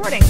recording.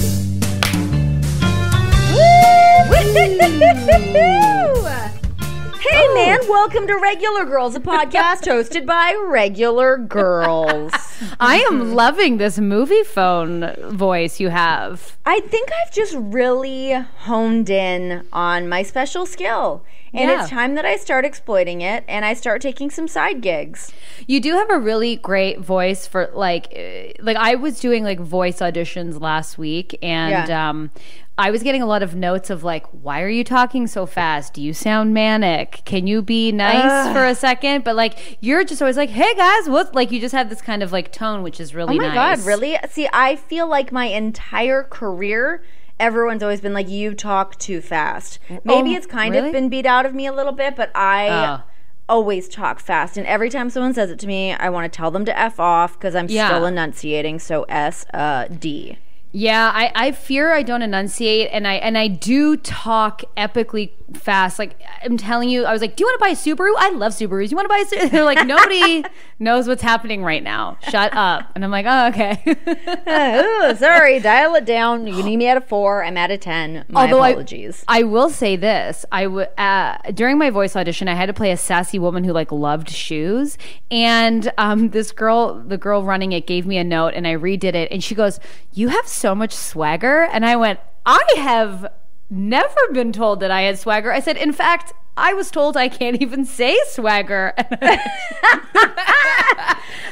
Hey, man, welcome to Regular Girls, a podcast hosted by regular girls. I am loving this movie phone voice you have. I think I've just really honed in on my special skill. And it's time that I start exploiting it and I start taking some side gigs. You do have a really great voice for like I was doing like voice auditions last week and I was getting a lot of notes of like, why are you talking so fast? Do you sound manic? Can you be nice for a second? But like, you're just always like, hey guys, what's like, you just have this kind of like tone, which is really nice. Oh my God, really? See, I feel like my entire career, everyone's always been like, you talk too fast. Maybe it's kind of been beat out of me a little bit, but I always talk fast. And every time someone says it to me, I want to tell them to F off because I'm still enunciating. So S-D. Yeah, I fear I don't enunciate, and I do talk epically fast. Like, I'm telling you, I was like, do you want to buy a Subaru? I love Subarus. You want to buy a Subaru? They're like, nobody knows what's happening right now. Shut up. And I'm like, oh, okay. Sorry, dial it down. You need me at a 4. I'm at a 10. My apologies. I will say this. During my voice audition, I had to play a sassy woman who like loved shoes. And the girl running it gave me a note, and I redid it. And she goes, you have so much swagger. And I went, I have never been told that I had swagger. I said, in fact, I was told I can't even say swagger. I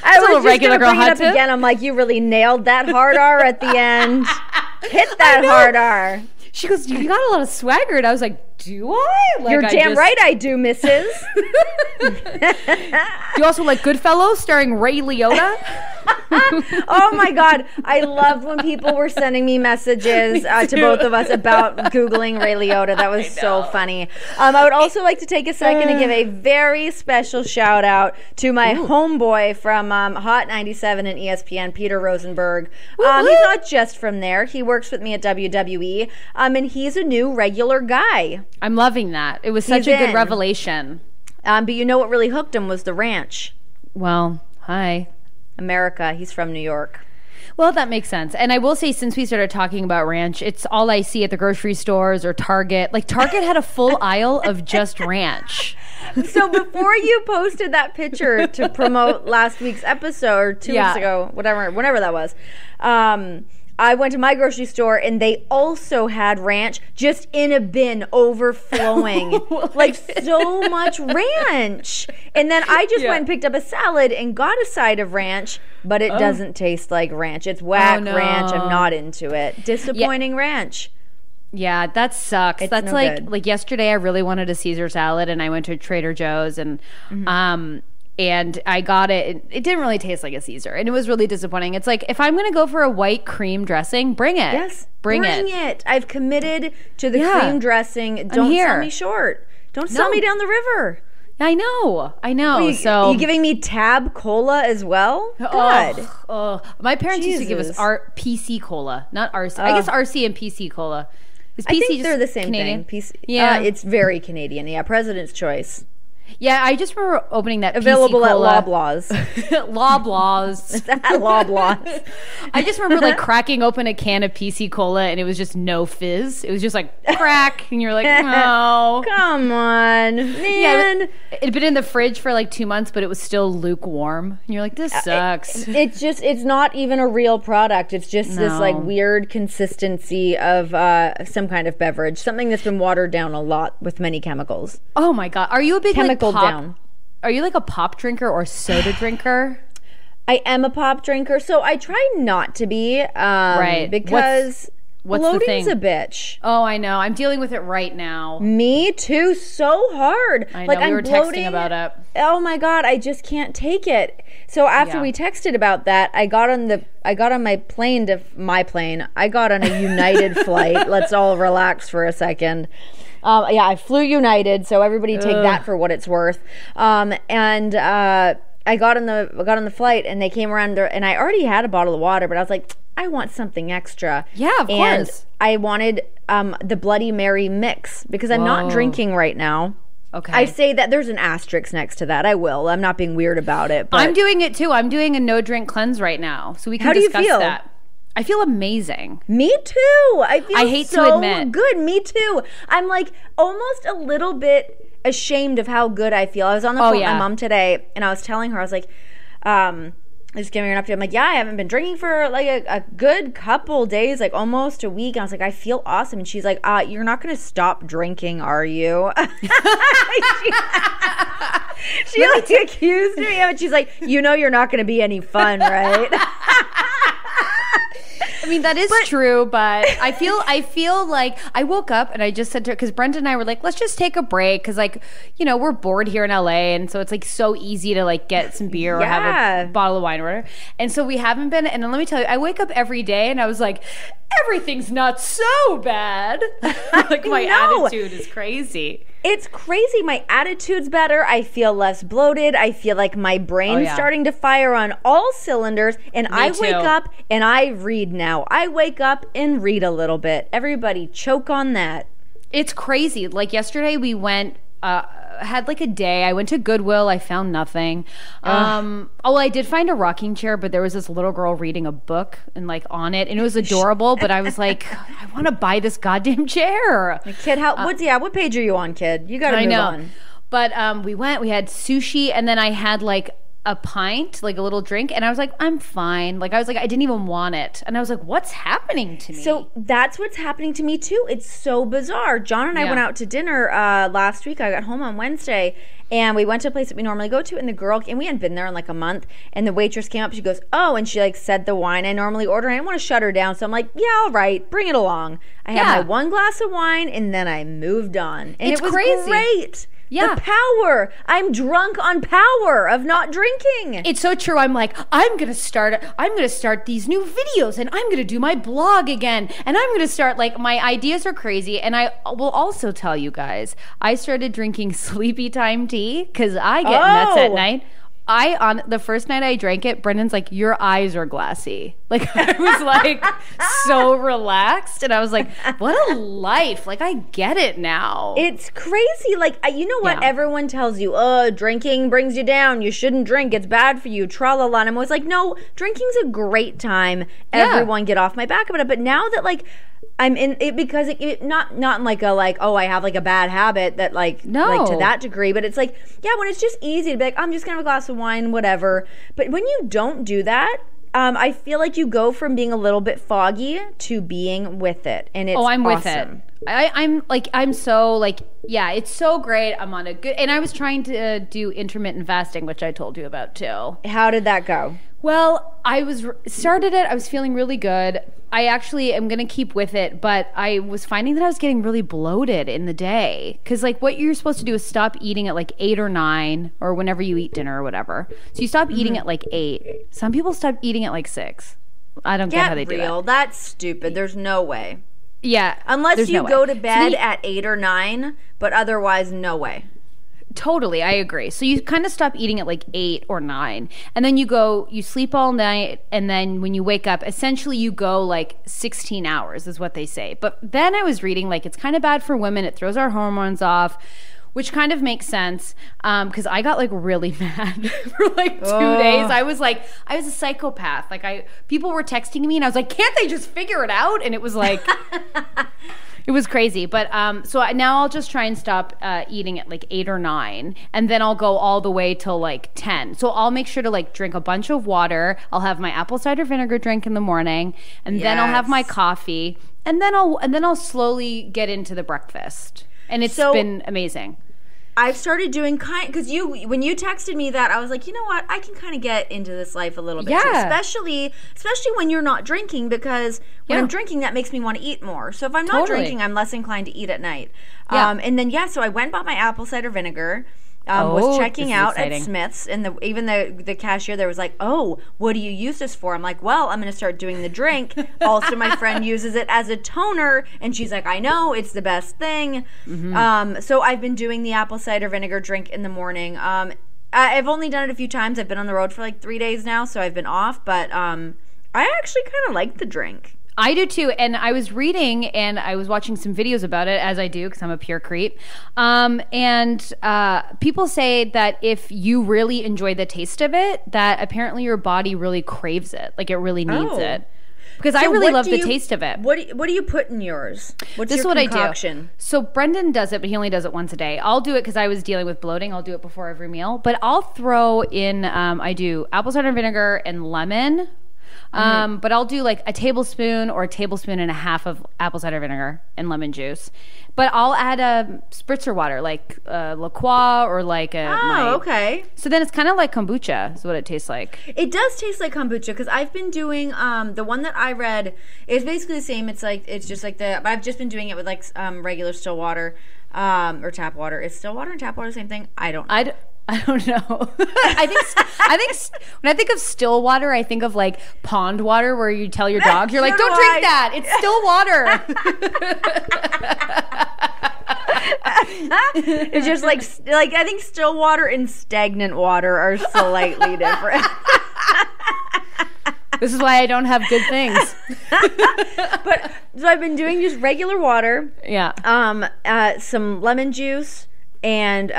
was just going to bring it up again. I'm like, you really nailed that hard R at the end. Hit that hard R. She goes, you got a lot of swagger. And I was like, do I? Like, you're damn right I do, missus. Do you also like Goodfellas starring Ray Liotta? Oh my God. I loved when people were sending me messages to both of us about Googling Ray Liotta. That was so funny. I would also like to take a second to give a very special shout out to my homeboy from Hot 97 and ESPN, Peter Rosenberg. He's not just from there. He works with me at WWE, and he's a new regular guy. I'm loving that. It was such a good revelation. But you know what really hooked him was the ranch. Well, hi. America. He's from New York. Well, that makes sense. And I will say, since we started talking about ranch, it's all I see at the grocery stores or Target. Like, Target had a full aisle of just ranch. So before you posted that picture to promote last week's episode, or 2 weeks ago, whenever that was, I went to my grocery store and they also had ranch just in a bin overflowing. Like so much ranch. And then I just went and picked up a salad and got a side of ranch, but it doesn't taste like ranch. It's whack ranch. I'm not into it. Disappointing ranch. Yeah, that sucks. That's like yesterday I really wanted a Caesar salad and I went to Trader Joe's and and I got it. It didn't really taste like a Caesar, and it was really disappointing. It's like, if I'm going to go for a white cream dressing, bring it. Yes, bring it. I've committed to the cream dressing. Don't sell me short. Don't sell me down the river. I know. Are you giving me Tab Cola as well? God. My parents used to give us PC Cola, not RC. I guess RC and PC Cola. Is PC I think they're the same Canadian? thing. PC, it's very Canadian. Yeah, President's Choice. Yeah, I just remember opening that available PC Cola. At Loblaws. Loblaws. It's at Loblaws. I just remember like cracking open a can of PC Cola and it was just no fizz. It was just like crack, and you're like, no, come on, man. Yeah, it had been in the fridge for like 2 months, but it was still lukewarm. And you're like, this sucks. It's not even a real product. It's just this like weird consistency of some kind of beverage, something that's been watered down a lot with many chemicals. Oh my God, are you a big chemical down? Are you like a pop drinker or soda drinker? I am a pop drinker, so I try not to be, right? Because bloating's a bitch. Oh, I know. I'm dealing with it right now. Me too. So hard. I know. We were texting about it. Oh my God, I just can't take it. So after we texted about that, I got on my plane. I got on a United flight. Let's all relax for a second. I flew United, so everybody take that for what it's worth. I got on the flight, and they came around there, and I already had a bottle of water, but I was like, I want something extra. Yeah, of course. I wanted the Bloody Mary mix because I'm not drinking right now. Okay. I say that there's an asterisk next to that. I will. I'm not being weird about it. But I'm doing it too. I'm doing a no drink cleanse right now, so we can discuss that. I feel amazing. Me too. I hate so to admit. good. Me too. I'm like almost a little bit ashamed of how good I feel. I was on the phone with my mom today, and I was telling her, I was like, just giving her an update. I'm like, yeah, I haven't been drinking for like a good couple days, like almost a week. And I was like, I feel awesome. And she's like, you're not going to stop drinking, are you? she like accused me of it. She's like, you're not going to be any fun, right? I mean, that is true, but I feel like I woke up and I just said to her, because Brenda and I were like, let's just take a break, because like, we're bored here in LA, and so it's like so easy to like get some beer or have a bottle of wine or whatever. And so we haven't been, and then let me tell you, I wake up every day and I was like, everything's not so bad. Like my attitude is crazy. It's crazy. My attitude's better. I feel less bloated. I feel like my brain's starting to fire on all cylinders. And I wake up and I read now. I wake up and read a little bit. Everybody choke on that. It's crazy. Like yesterday we went, had like a day. I went to Goodwill. I found nothing. I did find a rocking chair, but there was this little girl reading a book and like on it, and it was adorable. But I was like, I want to buy this goddamn chair. Kid, what page are you on, kid? You got to move on. But we had sushi, and then I had like a pint, like a little drink, and I was like, I'm fine. Like I was like, I didn't even want it, and I was like, what's happening to me? So that's what's happening to me too. It's so bizarre. John and I went out to dinner last week. I got home on Wednesday, and we went to a place that we normally go to, and we hadn't been there in like a month, and the waitress came up. She goes, oh, and she like said the wine I normally order. I didn't want to shut her down, so I'm like, yeah, all right, bring it along. I had my one glass of wine, and then I moved on, and it was crazy. Great. Yeah. The power. I'm drunk on power of not drinking. It's so true. I'm like, I'm going to start these new videos, and I'm going to do my blog again. And I'm going to start, like, my ideas are crazy. And I will also tell you guys, I started drinking sleepy time tea because I get nuts at night. On the first night I drank it, Brendan's like, your eyes are glassy. Like, I was like so relaxed, and I was like, what a life. Like, I get it now. It's crazy. Like, you know what? Everyone tells you, drinking brings you down. You shouldn't drink. It's bad for you. Tra-la-la. And I'm always like, no, drinking's a great time. Everyone get off my back about it. But now that, like, I'm in it because it not in like a like, oh, I have like a bad habit that like to that degree, but it's like, yeah, when it's just easy to be like, I'm just gonna have a glass of wine, whatever. But when you don't do that, I feel like you go from being a little bit foggy to being with it, and it's I'm awesome. with it. I'm so like, yeah, it's so great. I'm on a good, and I was trying to do intermittent fasting, which I told you about too. How did that go? Well, I started it. I was feeling really good. I actually am going to keep with it, but I was finding that I was getting really bloated in the day. Because, like, what you're supposed to do is stop eating at, like, 8 or 9 or whenever you eat dinner or whatever. So you stop eating at, like, 8. Some people stop eating at, like, 6. I don't get how they do that. That's stupid. There's no way. Yeah. Unless you go to bed at 8 or 9, but otherwise, no way. Totally, I agree. So you kind of stop eating at like 8 or 9, and then you sleep all night, and then when you wake up, essentially you go like 16 hours is what they say. But then I was reading like it's kind of bad for women. It throws our hormones off, which kind of makes sense because I got like really mad for like 2 days. I was a psychopath. Like people were texting me, and I was like, can't they just figure it out? And it was like... It was crazy, but now I'll just try and stop eating at like 8 or 9, and then I'll go all the way till like 10. So I'll make sure to like drink a bunch of water. I'll have my apple cider vinegar drink in the morning, and then I'll have my coffee, and then I'll slowly get into the breakfast, and it's been amazing. I've started doing because when you texted me that, I was like, you know what, I can kind of get into this life a little bit too, especially when you're not drinking, because when I'm drinking, that makes me want to eat more. So if I'm not drinking, I'm less inclined to eat at night. And then so I went and bought my apple cider vinegar. Was checking out at Smith's, and even the cashier there was like, oh, what do you use this for? I'm like, well, I'm going to start doing the drink. Also, my friend uses it as a toner, and she's like, I know, it's the best thing. So I've been doing the apple cider vinegar drink in the morning. I've only done it a few times. I've been on the road for like 3 days now, so I've been off, but I actually kind of like the drink. I do too, and I was reading and I was watching some videos about it, as I do because I'm a pure creep. And people say that if you really enjoy the taste of it, that apparently your body really craves it, like it really needs it. because I really love the taste of it. What do you put in yours? What's your concoction? I do. So Brendan does it, but he only does it once a day. I'll do it because I was dealing with bloating. I'll do it before every meal. But I'll throw in, I do apple cider vinegar and lemon. But I'll do like a tablespoon or a tablespoon and a half of apple cider vinegar and lemon juice. But I'll add a spritzer water, like La Croix or like a. Oh, okay. So then it's kind of like kombucha, is what it tastes like. It does taste like kombucha because I've been doing the one that I read is basically the same. It's just like but I've just been doing it with like regular still water or tap water. Is still water and tap water the same thing? I don't know. I don't know. I think when I think of still water, I think of like pond water where you tell your dog, you're like, don't drink that. It's still water. It's just like I think still water and stagnant water are slightly different. This is why I don't have good things. But so I've been doing just regular water. Yeah. Some lemon juice and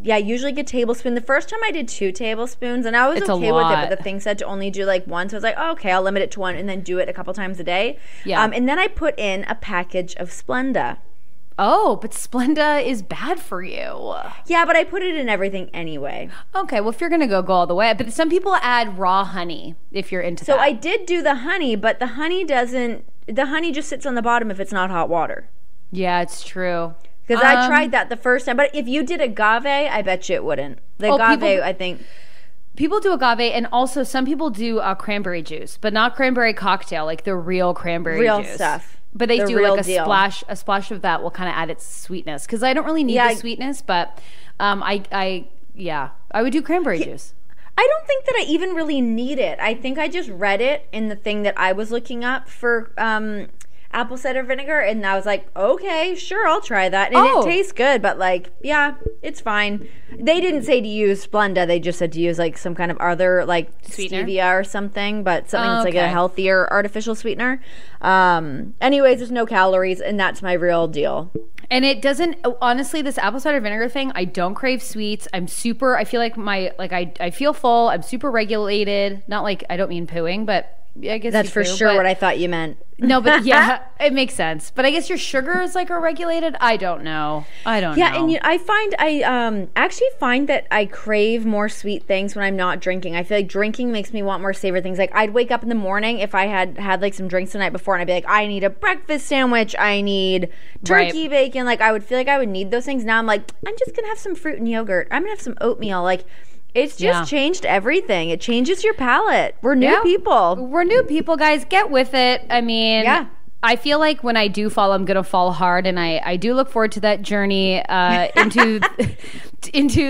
usually a tablespoon. The first time I did 2 tablespoons, and I was okay with it, but the thing said to only do like 1, so I was like, oh, okay, I'll limit it to 1 and then do it a couple times a day. Yeah. And then I put in a package of Splenda. Oh, but Splenda is bad for you. Yeah, but I put it in everything anyway. Okay, well, if you're going to go all the way. But some people add raw honey if you're into that. So I did do the honey, but the honey just sits on the bottom if it's not hot water. Yeah, it's true. Because I tried that the first time. But if you did agave, I bet you it wouldn't. Agave, I think. People do agave, and also some people do cranberry juice, but not cranberry cocktail, like the real cranberry juice. Real stuff. But they do like a splash of that will kind of add its sweetness. Because I don't really need the sweetness, but I would do cranberry juice. I don't think that I even really need it. I think I just read it in the thing that I was looking up for apple cider vinegar, and I was like, okay, sure, I'll try that. And it tastes good, but like, yeah, it's fine. They didn't say to use Splenda. They just said to use like some kind of other like sweetener? Stevia or something, but something that's like a healthier artificial sweetener. Anyways, there's no calories, and that's my real deal. And it doesn't, honestly, this apple cider vinegar thing, I don't crave sweets. I feel like I feel full. I'm super regulated. Not like, I don't mean pooing, but I guess that's for sure what I thought you meant. No, but yeah, it makes sense. But I guess your sugars are regulated. I don't know. Yeah, and I actually find that I crave more sweet things when I'm not drinking. I feel like drinking makes me want more savory things. Like I'd wake up in the morning if I had like some drinks the night before, and I'd be like, I need a breakfast sandwich. I need turkey bacon. Like I would feel like I would need those things. Now I'm like, I'm just gonna have some fruit and yogurt. I'm gonna have some oatmeal. Like. It's just changed everything. It changes your palate. We're new people. We're new people, guys. Get with it. I mean, I feel like when I do fall, I'm going to fall hard. And I do look forward to that journey into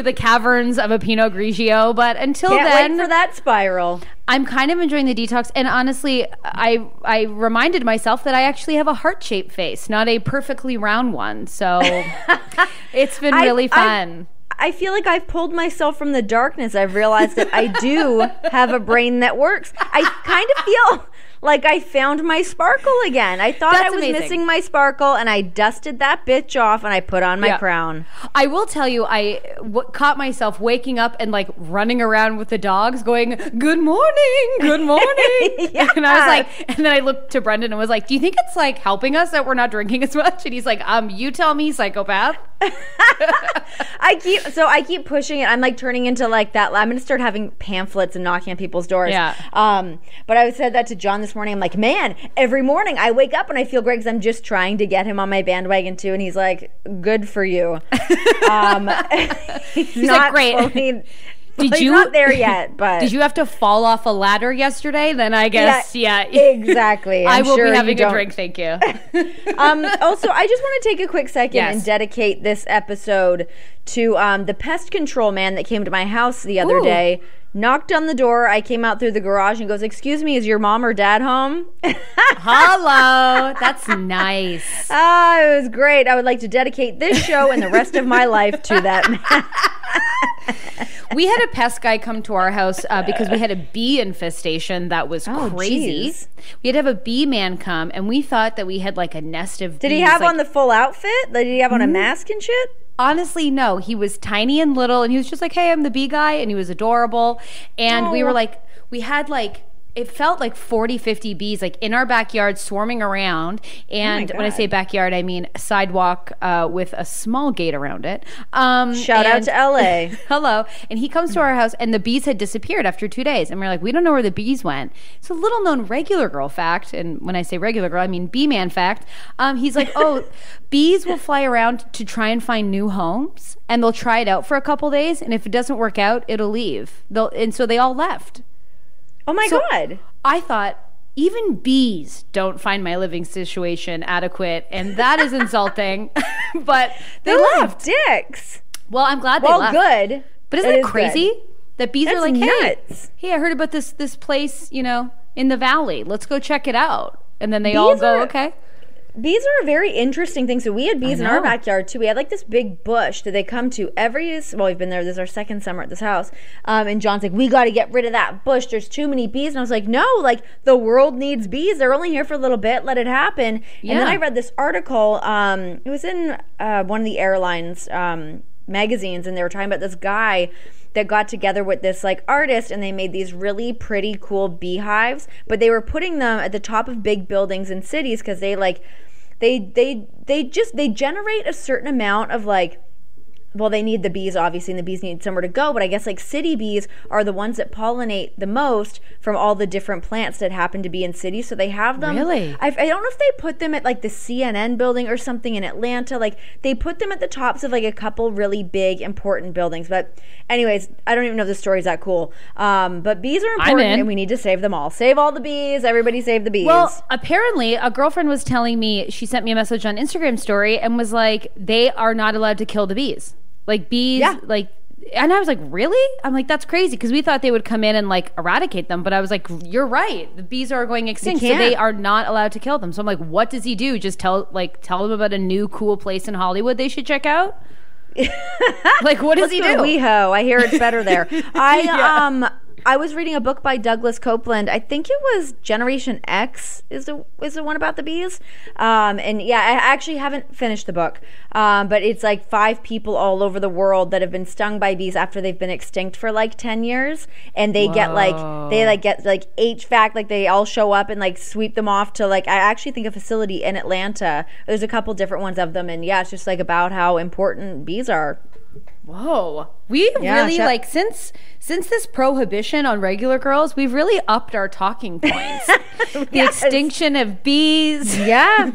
the caverns of a Pinot Grigio. But until then. Can't wait for that spiral. I'm kind of enjoying the detox. And honestly, I reminded myself that I actually have a heart-shaped face, not a perfectly round one. So it's been really fun. I feel like I've pulled myself from the darkness. I've realized that I do have a brain that works. I kind of feel like I found my sparkle again. I thought I was missing my sparkle, and I dusted that bitch off, and I put on my crown. I will tell you, I caught myself waking up and like running around with the dogs going, good morning, good morning. And I was like, and then I looked to Brendan and was like, do you think it's like helping us that we're not drinking as much? And he's like, you tell me, psychopath. I keep pushing it. I'm like turning into like that. I'm going to start having pamphlets and knocking on people's doors. Yeah. But I said that to John this morning. I'm like, man, every morning I wake up and I feel great because I'm just trying to get him on my bandwagon too. And he's like, good for you. He's like, great. He's not there yet, but did you have to fall off a ladder yesterday? Then I guess, exactly. I will be having a drink, thank you. Also, I just want to take a quick second and dedicate this episode to the pest control man that came to my house the other day. Knocked on the door. I came out through the garage and goes, "Excuse me, is your mom or dad home?" Hello. That's nice. It was great. I would like to dedicate this show and the rest of my life to that man. We had a pest guy come to our house because we had a bee infestation that was crazy. Geez. We had to have a bee man come, and we thought that we had like a nest of bees. Did he have on the full outfit? Did he have on a mask and shit? Honestly, no. He was tiny and little, and he was just like, hey, I'm the bee guy, and he was adorable. And we were like, we had like it felt like 40, 50 bees like in our backyard swarming around. And when I say backyard, I mean sidewalk with a small gate around it. Shout out to LA. Hello. And he comes to our house and the bees had disappeared after 2 days. And we're like, we don't know where the bees went. It's a little known regular girl fact. And when I say regular girl, I mean bee man fact. He's like, bees will fly around to try and find new homes. And they'll try it out for a couple days. And if it doesn't work out, it'll leave. And so they all left. Oh my God. I thought, even bees don't find my living situation adequate, and that is insulting. But they left. Dicks. Well, I'm glad they left. Well, good. But isn't it crazy that bees are like, nuts. hey, I heard about this place, in the valley. Let's go check it out. And then they all go, okay. Bees are a very interesting thing. So we had bees in our backyard too. We had like this big bush that they come to we've been there. This is our second summer at this house. And John's like, we got to get rid of that bush. There's too many bees. And I was like, no, like the world needs bees. They're only here for a little bit. Let it happen. Yeah. And then I read this article. It was in one of the airlines magazines, and they were talking about this guy that got together with this like artist, and they made these really pretty cool beehives, but they were putting them at the top of big buildings in cities because they generate a certain amount of like, well, they need the bees obviously, and the bees need somewhere to go, but I guess like city bees are the ones that pollinate the most from all the different plants that happen to be in cities. So they have them. Really? I don't know if they put them at like the CNN building or something in Atlanta. Like they put them at the tops of like a couple really big important buildings. But anyways, I don't even know if the story's that cool. But bees are important and we need to save them all. Save all the bees. Everybody save the bees. Well, apparently a girlfriend was telling me, she sent me a message on Instagram story and was like, they are not allowed to kill the bees. Like bees, and I was like, really? I'm like, that's crazy, because we thought they would come in and like eradicate them, but I was like, you're right. The bees are going extinct, so they are not allowed to kill them. So I'm like, what does he do? Just tell them about a new cool place in Hollywood they should check out? Like, what does he do? WeHo. I hear it's better there. I was reading a book by Douglas Copeland. I think it was Generation X is the one about the bees. And yeah, I actually haven't finished the book. But it's like 5 people all over the world that have been stung by bees after they've been extinct for like 10 years. And they get HVAC, like they all show up and like sweep them off to like, I actually think a facility in Atlanta. There's a couple different ones of them. And yeah, it's just like about how important bees are. Whoa. We really like since this prohibition on regular girls, we've really upped our talking points. The extinction of bees. Yeah.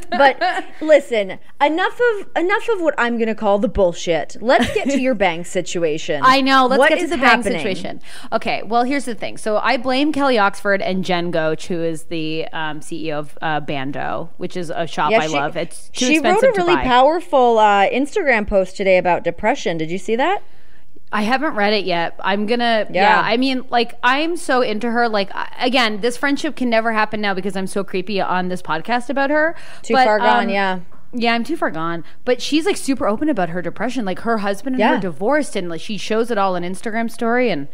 But listen, enough of what I'm going to call the bullshit. Let's get to your bang situation. I know. Let's get to the bang situation. Okay. Well, here's the thing. So I blame Kelly Oxford and Jen Goach, who is the CEO of Bando, which is a shop I love. It's too expensive to buy. She wrote a really powerful Instagram post today about depression. Did you see that? I haven't read it yet. I'm gonna, I mean, like, I'm so into her. Like, again, this friendship can never happen now because I'm so creepy on this podcast about her. Too far gone, yeah. Yeah, I'm too far gone. But she's like super open about her depression. Like her husband and her divorced, and like she shows it all on Instagram story, and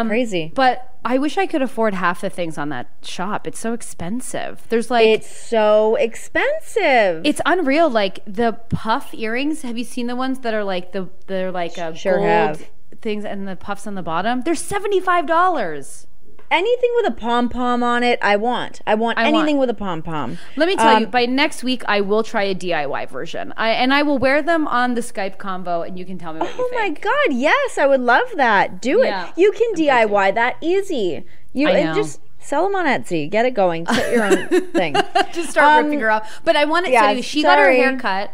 crazy. But I wish I could afford half the things on that shop. It's so expensive. It's so expensive. It's unreal. Like the puff earrings. Have you seen the ones that are like they're like a gold things and the puffs on the bottom? They're $75. Anything with a pom-pom on it, I want anything with a pom-pom. Let me tell you, by next week, I will try a DIY version. I will wear them on the Skype convo, and you can tell me what you think. Oh, my God, yes, I would love that. Do it. You can DIY that easy. Just sell them on Etsy. Get it going. Set your own thing. Just start ripping her off. But I wanted to tell you, she got her hair cut.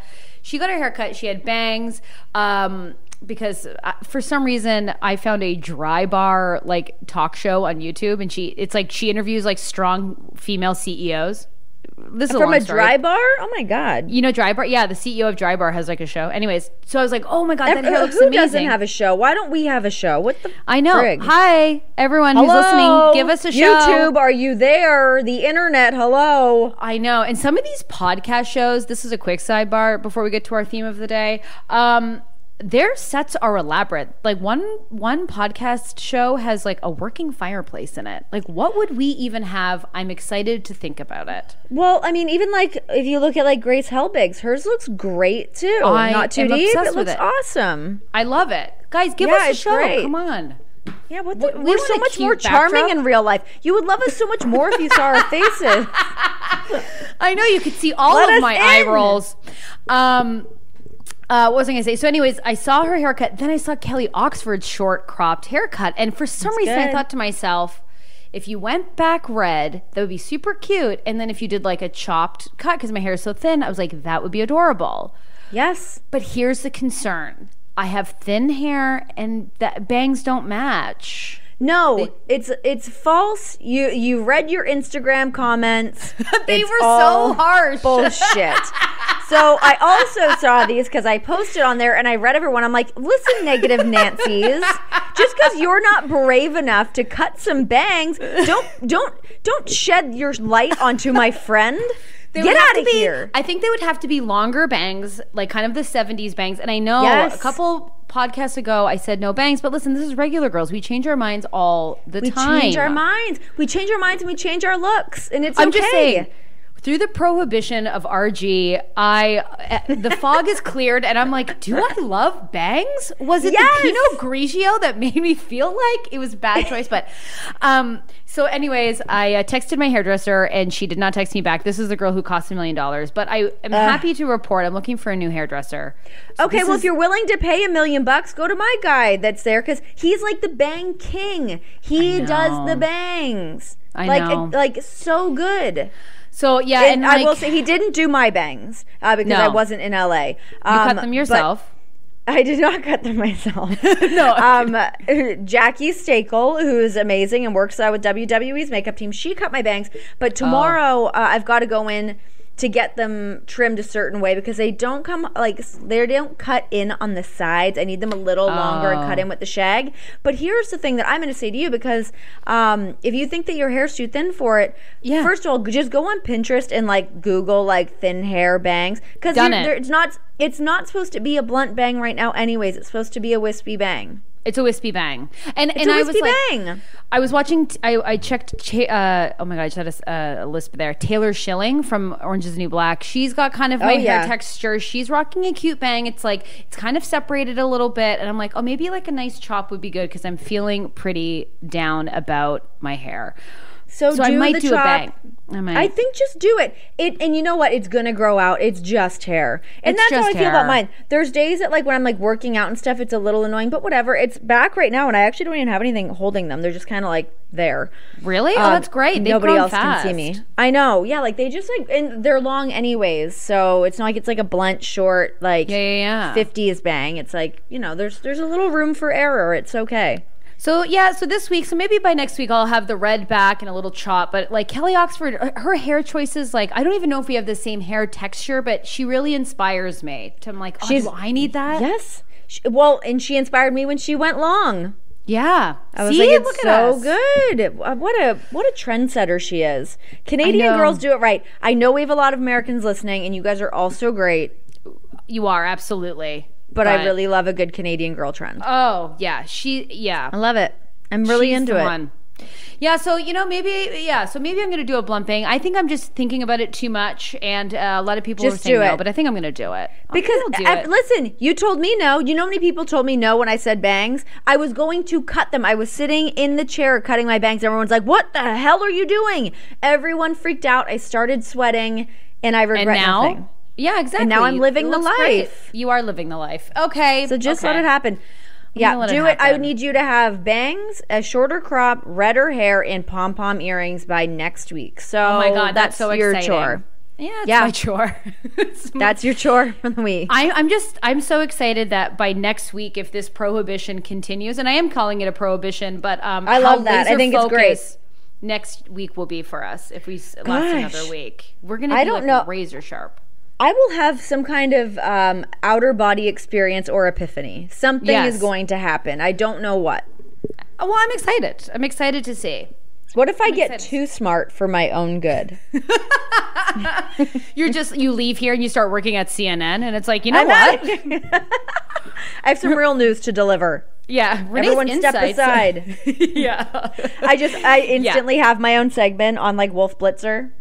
She had bangs. Because for some reason I found a dry bar like talk show on YouTube, and she interviews like strong female CEOs. This is from a dry bar. Oh my God! You know Dry Bar? Yeah, the CEO of Dry Bar has like a show. Anyways, so I was like, oh my God, that hair looks amazing. Who doesn't have a show? Why don't we have a show? What the? I know. Frig? Hi, everyone who's listening. Give us a show. YouTube, are you there? The internet. Hello. I know. And some of these podcast shows. This is a quick sidebar before we get to our theme of the day. Their sets are elaborate. Like one podcast show has like a working fireplace in it. Like what would we even have? I'm excited to think about it. Well, I mean, even like if you look at like Grace Helbig's, hers looks great too. Not too deep. It looks awesome. I love it. Guys, give us a show. Great. Come on. Yeah, we're want so a much more cute charming backdrop. in real life. You would love us so much more if you saw our faces. I know, you could see all Let of us my in. eye rolls. What was I going to say? So anyways, I saw her haircut. Then I saw Kelly Oxford's short cropped haircut. And for some reason, I good. thought to myself, if you went back red, that would be super cute. And then if you did like a chopped cut, because my hair is so thin, I was like, that would be adorable. Yes. But here's the concern. I have thin hair and that bangs don't match. No, it's false. You read your Instagram comments. They It's were all so harsh. bullshit. So I also saw these because I posted on there and I read everyone. I'm like, listen, negative Nancy's. Just because you're not brave enough to cut some bangs, don't shed your light onto my friend. Get out of here. I think they would have to be longer bangs, like kind of the 70s bangs. And I know Yes. a couple podcasts ago I said no bangs, but listen, this is regular girls. We change our minds all the time. We change our minds. We change our minds and we change our looks. And it's I'm okay. just saying, through the prohibition of RG, the fog is cleared, and I'm like, do I love bangs? Was it Yes. the Pinot Grigio that made me feel like it was a bad choice? But so, anyways, I texted my hairdresser, and she did not text me back. This is the girl who cost $1 million. But I am happy to report I'm looking for a new hairdresser. So Okay, well, if you're willing to pay $1 million, go to my guy that's there because he's like the bang king. He does the bangs. I like, know. like so good. So yeah, And I like, will say he didn't do my bangs because No. I wasn't in LA. You cut them yourself. I did not cut them myself. No. Jackie Stakel, who's amazing and works with WWE's makeup team, she cut my bangs. But tomorrow I've got to go in to get them trimmed a certain way because they don't come they don't cut in on the sides. I need them a little longer and cut in with the shag. But here's the thing that I'm going to say to you because if you think that your hair's too thin for it, first of all, just go on Pinterest and like Google like thin hair bangs because it's not supposed to be a blunt bang right now. Anyways, it's supposed to be a wispy bang. It's a wispy bang, and It's a I was wispy like, bang. I was watching. I checked. Oh my god, I just had a lisp there. Taylor Schilling from Orange Is the New Black. She's got kind of my hair texture. She's rocking a cute bang. It's kind of separated a little bit, and I'm like, oh, maybe like a nice chop would be good because I'm feeling pretty down about my hair. So I might do a bang. I think just do it. And you know what? It's gonna grow out. It's just hair, and It's that's how I just feel about hair. mine. There's days that like when I'm like working out and stuff, it's a little annoying, but whatever. It's back right now, and I actually don't even have anything holding them. They're just kind of like there. Really? Oh, that's great. They've Nobody grown else fast. can see me. I know. Yeah, like they just like, and they're long anyways, so it's not like it's like a blunt, short, like 50s bang. It's like there's a little room for error. It's okay. So this week, so maybe by next week I'll have the red back and a little chop. But like Kelly Oxford, her hair choices, like I don't even know if we have the same hair texture, but she really inspires me. I'm like, do I need that? Yes. And she inspired me when she went long. Yeah. I was like, it's so good. What a trendsetter she is. Canadian girls do it right. I know we have a lot of Americans listening, and you guys are all so great. You are, absolutely. But I really love a good Canadian girl trend. Oh, yeah. I love it. I'm really into it. One. Yeah, so maybe I'm going to do a blunt bang. I think I'm just thinking about it too much, and a lot of people were saying no, but I think I'm going to do it. Listen, you told me no. You know how many people told me no when I said bangs? I was going to cut them. I was sitting in the chair cutting my bangs. Everyone's like, "What the hell are you doing?" Everyone freaked out. I started sweating, and I regret nothing. Yeah, exactly. And now I'm living the life. Great. You are living the life. Okay. So just let it happen. Yeah, do it. I would need you to have bangs, a shorter crop, redder hair, and pom-pom earrings by next week. So oh my God, that's so your exciting. Chore. Yeah, it's my chore. That's your chore for the week. I'm so excited that by next week, if this prohibition continues, and I am calling it a prohibition, but I love that. I think it's great. Next week will be for us if we last another week. We're going to be razor sharp. I will have some kind of outer body experience or epiphany. Something is going to happen. I don't know what. Well, I'm excited. I'm excited to see. What if I get too smart for my own good? You leave here and you start working at CNN and it's like, you know what? I have some real news to deliver. Yeah. Everyone step aside. Yeah. I instantly have my own segment on like Wolf Blitzer.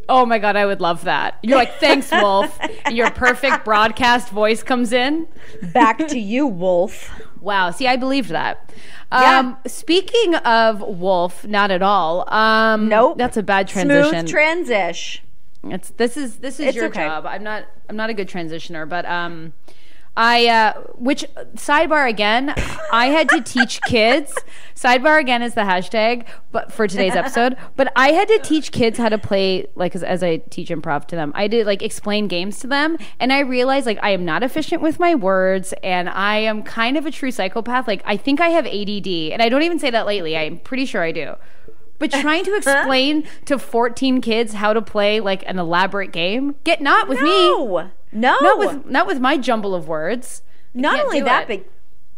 Oh my God, I would love that. You're like, thanks, Wolf. And your perfect broadcast voice comes in. Back to you, Wolf. Wow. See, I believed that. Yeah. Speaking of Wolf, not at all. Nope. That's a bad transition. Smooth transition. This is your okay. job. I'm not a good transitioner, but which sidebar again, I had to teach kids. Sidebar again is the hashtag, but for today's episode. But I had to teach kids how to play, like, as I teach improv to them. I did like explain games to them, and I realized like I am not efficient with my words, and I am kind of a true psychopath. Like I think I have ADD, and I don't even say that lately. I'm pretty sure I do. But trying to explain to 14 kids how to play like an elaborate game, not with me. No. Not with my jumble of words. Not only that, but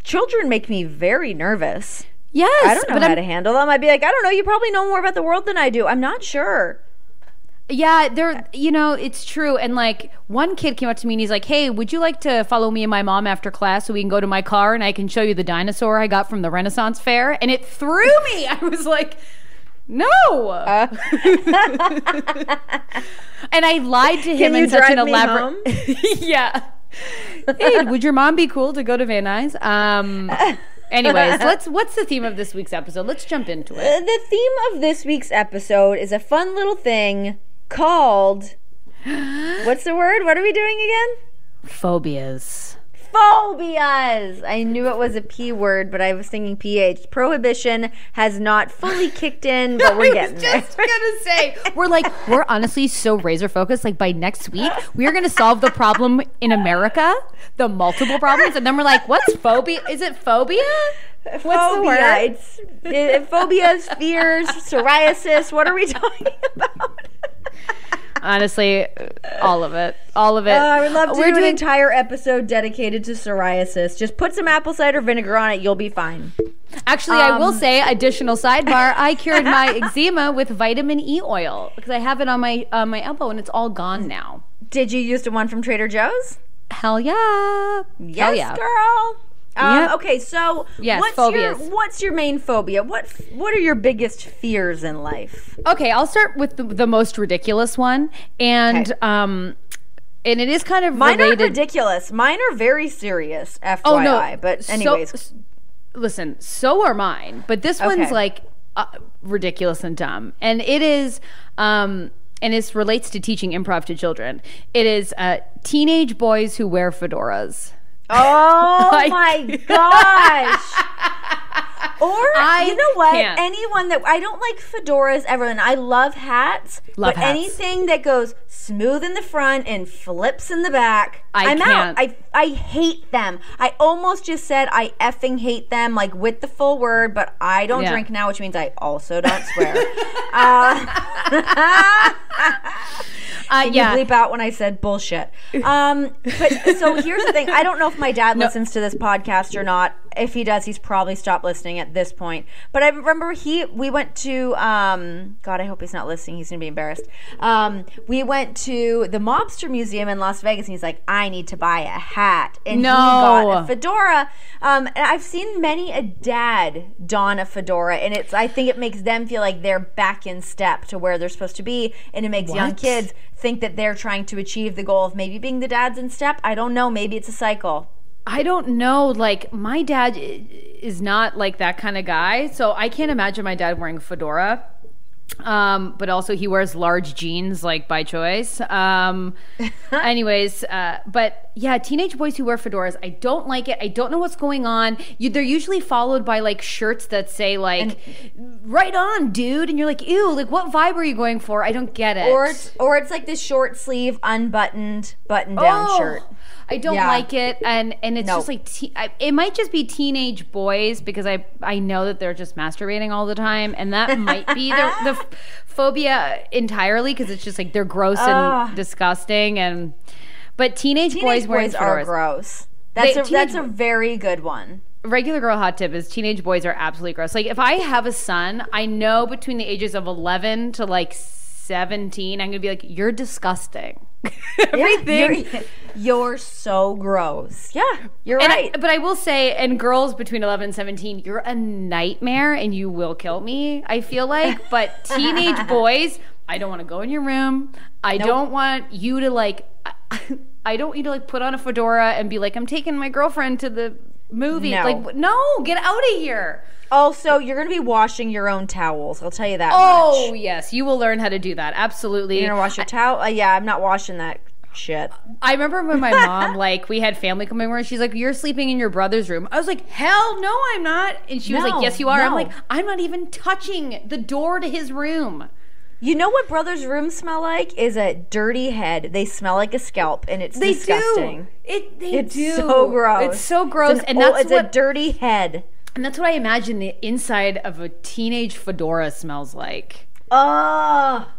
children make me very nervous. Yes. I don't know how to handle them. I'd be like, I don't know, you probably know more about the world than I do. I'm not sure. Yeah, it's true. And like one kid came up to me and he's like, hey, would you like to follow me and my mom after class so we can go to my car and I can show you the dinosaur I got from the Renaissance Fair? And it threw me. I was like, no. And I lied to him in such an elaborate. Yeah. Hey, would your mom be cool to go to Van Nuys? Anyways, what's the theme of this week's episode? Let's jump into it. The theme of this week's episode is a fun little thing called, what's the word? What are we doing again? Phobias. I knew it was a P word, but I was thinking PH. Prohibition has not fully kicked in, but we're getting there. I was just gonna say, we're honestly so razor focused. Like by next week, we are gonna solve the problem in America, the multiple problems, and then we're like, what's phobia? Is it phobia? What's the word? It's phobias, fears, psoriasis. What are we talking about? Honestly, all of it. I would love to do an entire episode dedicated to psoriasis. Just put some apple cider vinegar on it. You'll be fine. Actually, I will say, additional sidebar, I cured my eczema with vitamin E oil because I have it on my elbow and it's all gone now. Did you use the one from Trader Joe's? Hell yeah. Yes, girl. Yep. Okay, so yes, what's your main phobia? What are your biggest fears in life? Okay, I'll start with the most ridiculous one, and and it is kind of mine related. Aren't ridiculous. Mine are very serious. FYI, oh no! But anyways, listen. So are mine, but this one's like ridiculous and dumb, and it is. And it relates to teaching improv to children. It is teenage boys who wear fedoras. Oh my gosh. Or you know what? Can't. Anyone that I don't like fedoras ever, and I love hats. But anything that goes smooth in the front and flips in the back, I'm out. I hate them. I almost just said I effing hate them, like with the full word, but I don't drink now, which means I also don't swear. You bleep out when I said bullshit. But so here's the thing. I don't know if my dad listens to this podcast or not. If he does, he's probably stopped listening at this point. But I remember we went to, God, I hope he's not listening. He's going to be embarrassed. We went to the Mobster Museum in Las Vegas, and he's like, I need to buy a hat. And he got a fedora. And I've seen many a dad don a fedora, and I think it makes them feel like they're back in step to where they're supposed to be, and it makes young kids think that they're trying to achieve the goal of maybe being the dads in step. I don't know. Maybe it's a cycle. I don't know. Like, my dad is not like that kind of guy, so I can't imagine my dad wearing a fedora. But also he wears large jeans, like, by choice. Anyways, but yeah, teenage boys who wear fedoras, I don't like it. I don't know what's going on. They're usually followed by like shirts that say like, right on, dude. And you're like, ew, like what vibe are you going for? I don't get it. Or it's like this short sleeve, unbuttoned, button down shirt. I don't like it, and it's just like it might just be teenage boys because I know that they're just masturbating all the time, and that might be the phobia entirely because it's just like they're gross and disgusting, but teenage boys wearing fedoras are gross. That's a very good one. Regular girl hot tip is teenage boys are absolutely gross. Like if I have a son, I know between the ages of 11 to like 17, I'm gonna be like, you're disgusting. Everything. You're so gross. Yeah, you're right. But I will say, and girls between 11 and 17, you're a nightmare and you will kill me, I feel like. But teenage boys, I don't want to go in your room. I don't want you to like, I don't want you to like put on a fedora and be like, I'm taking my girlfriend to the movie. No. Like, no, get out of here. Also, you're going to be washing your own towels. I'll tell you that much. Oh, yes. You will learn how to do that. Absolutely. You're going to wash your towel? Yeah, I'm not washing that shit. I remember when my mom, like, we had family coming over and she's like, you're sleeping in your brother's room. I was like, hell no, I'm not. And she was like, yes, you are. No. I'm like, I'm not even touching the door to his room. You know what brothers' rooms smell like? Is a dirty head. They smell like a scalp, and it's disgusting. It's so gross. It's so gross. It's a dirty head. And that's what I imagine the inside of a teenage fedora smells like. Oh,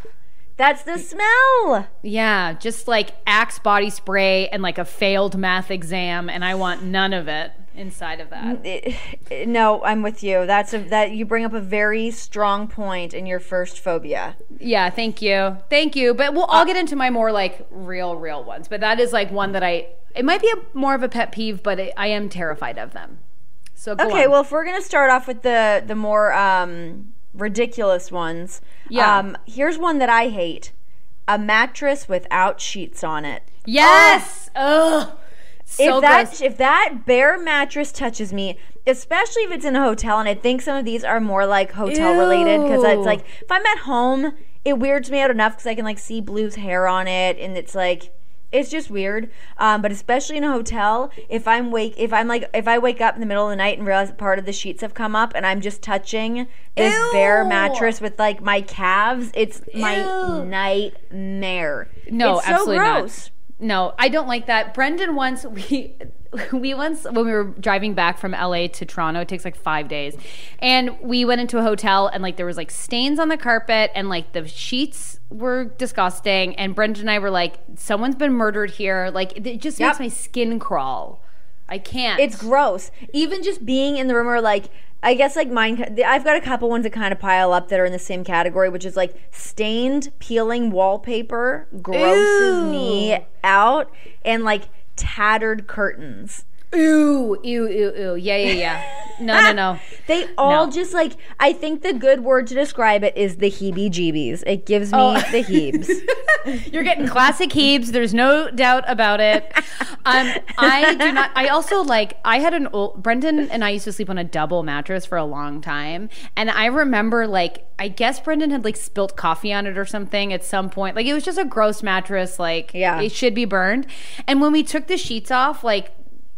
that's the smell. Yeah, just like Axe body spray and like a failed math exam, and I want none of it inside of that. No, I'm with you. That you bring up a very strong point in your first phobia. Yeah, thank you. But I'll get into my more like real ones. But that is like one that it might be more of a pet peeve, but I am terrified of them. So go on. Well, if we're gonna start off with the more ridiculous ones, here's one that I hate: a mattress without sheets on it. Yes. Ugh. So if that bare mattress touches me, especially if it's in a hotel, and I think some of these are more like hotel related, because it's like if I'm at home, it weirds me out enough because I can like see Blue's hair on it, and it's like. It's just weird, but especially in a hotel, if I wake up in the middle of the night and realize that part of the sheets have come up, and I'm just touching this bare mattress with like my calves, it's my nightmare. No, it's so absolutely gross. Not. No, I don't like that. Brendan once we once when we were driving back from LA to Toronto, it takes like 5 days, and we went into a hotel and like there was like stains on the carpet and like the sheets were disgusting, and Brendan and I were like, someone's been murdered here. Like it just makes my skin crawl. I can't. It's gross. Even just being in the room, or like I guess like mine, I've got a couple ones that kind of pile up that are in the same category, which is like stained peeling wallpaper grosses me out, and like tattered curtains. Ew. Yeah. No. They all just like, I think the good word to describe it is the heebie-jeebies. It gives me the heebs. You're getting classic heebs. There's no doubt about it. I do not. I also like, I had an old, Brendan and I used to sleep on a double mattress for a long time. And I remember like, I guess Brendan had like spilt coffee on it or something at some point. Like it was just a gross mattress. Like it should be burned. And when we took the sheets off, like,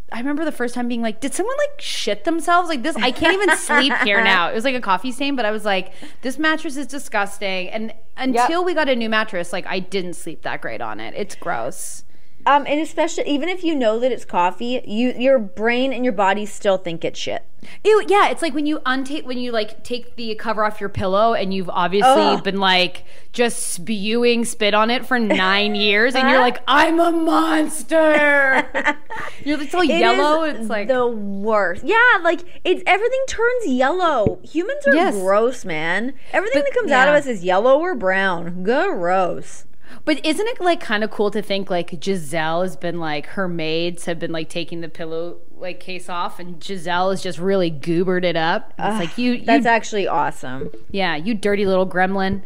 I remember the first time being like, did someone like shit themselves? Like this, I can't even sleep here now. It was like a coffee stain, but I was like, this mattress is disgusting. And until we got a new mattress, like I didn't sleep that great on it. It's gross. And especially, even if you know that it's coffee, your brain and your body still think it's shit. Ew, yeah, it's like when you like take the cover off your pillow and you've obviously been like just spewing spit on it for 9 years, and you're like, I'm a monster. You're like so yellow. It's like the worst. Yeah, like everything turns yellow. Humans are gross, man. Everything that comes out of us is yellow or brown. Gross. But isn't it like kind of cool to think like Giselle has been like, her maids have been like taking the pillow like case off, and Giselle has just really goobered it up. It's like you that's actually awesome. Yeah, you dirty little gremlin.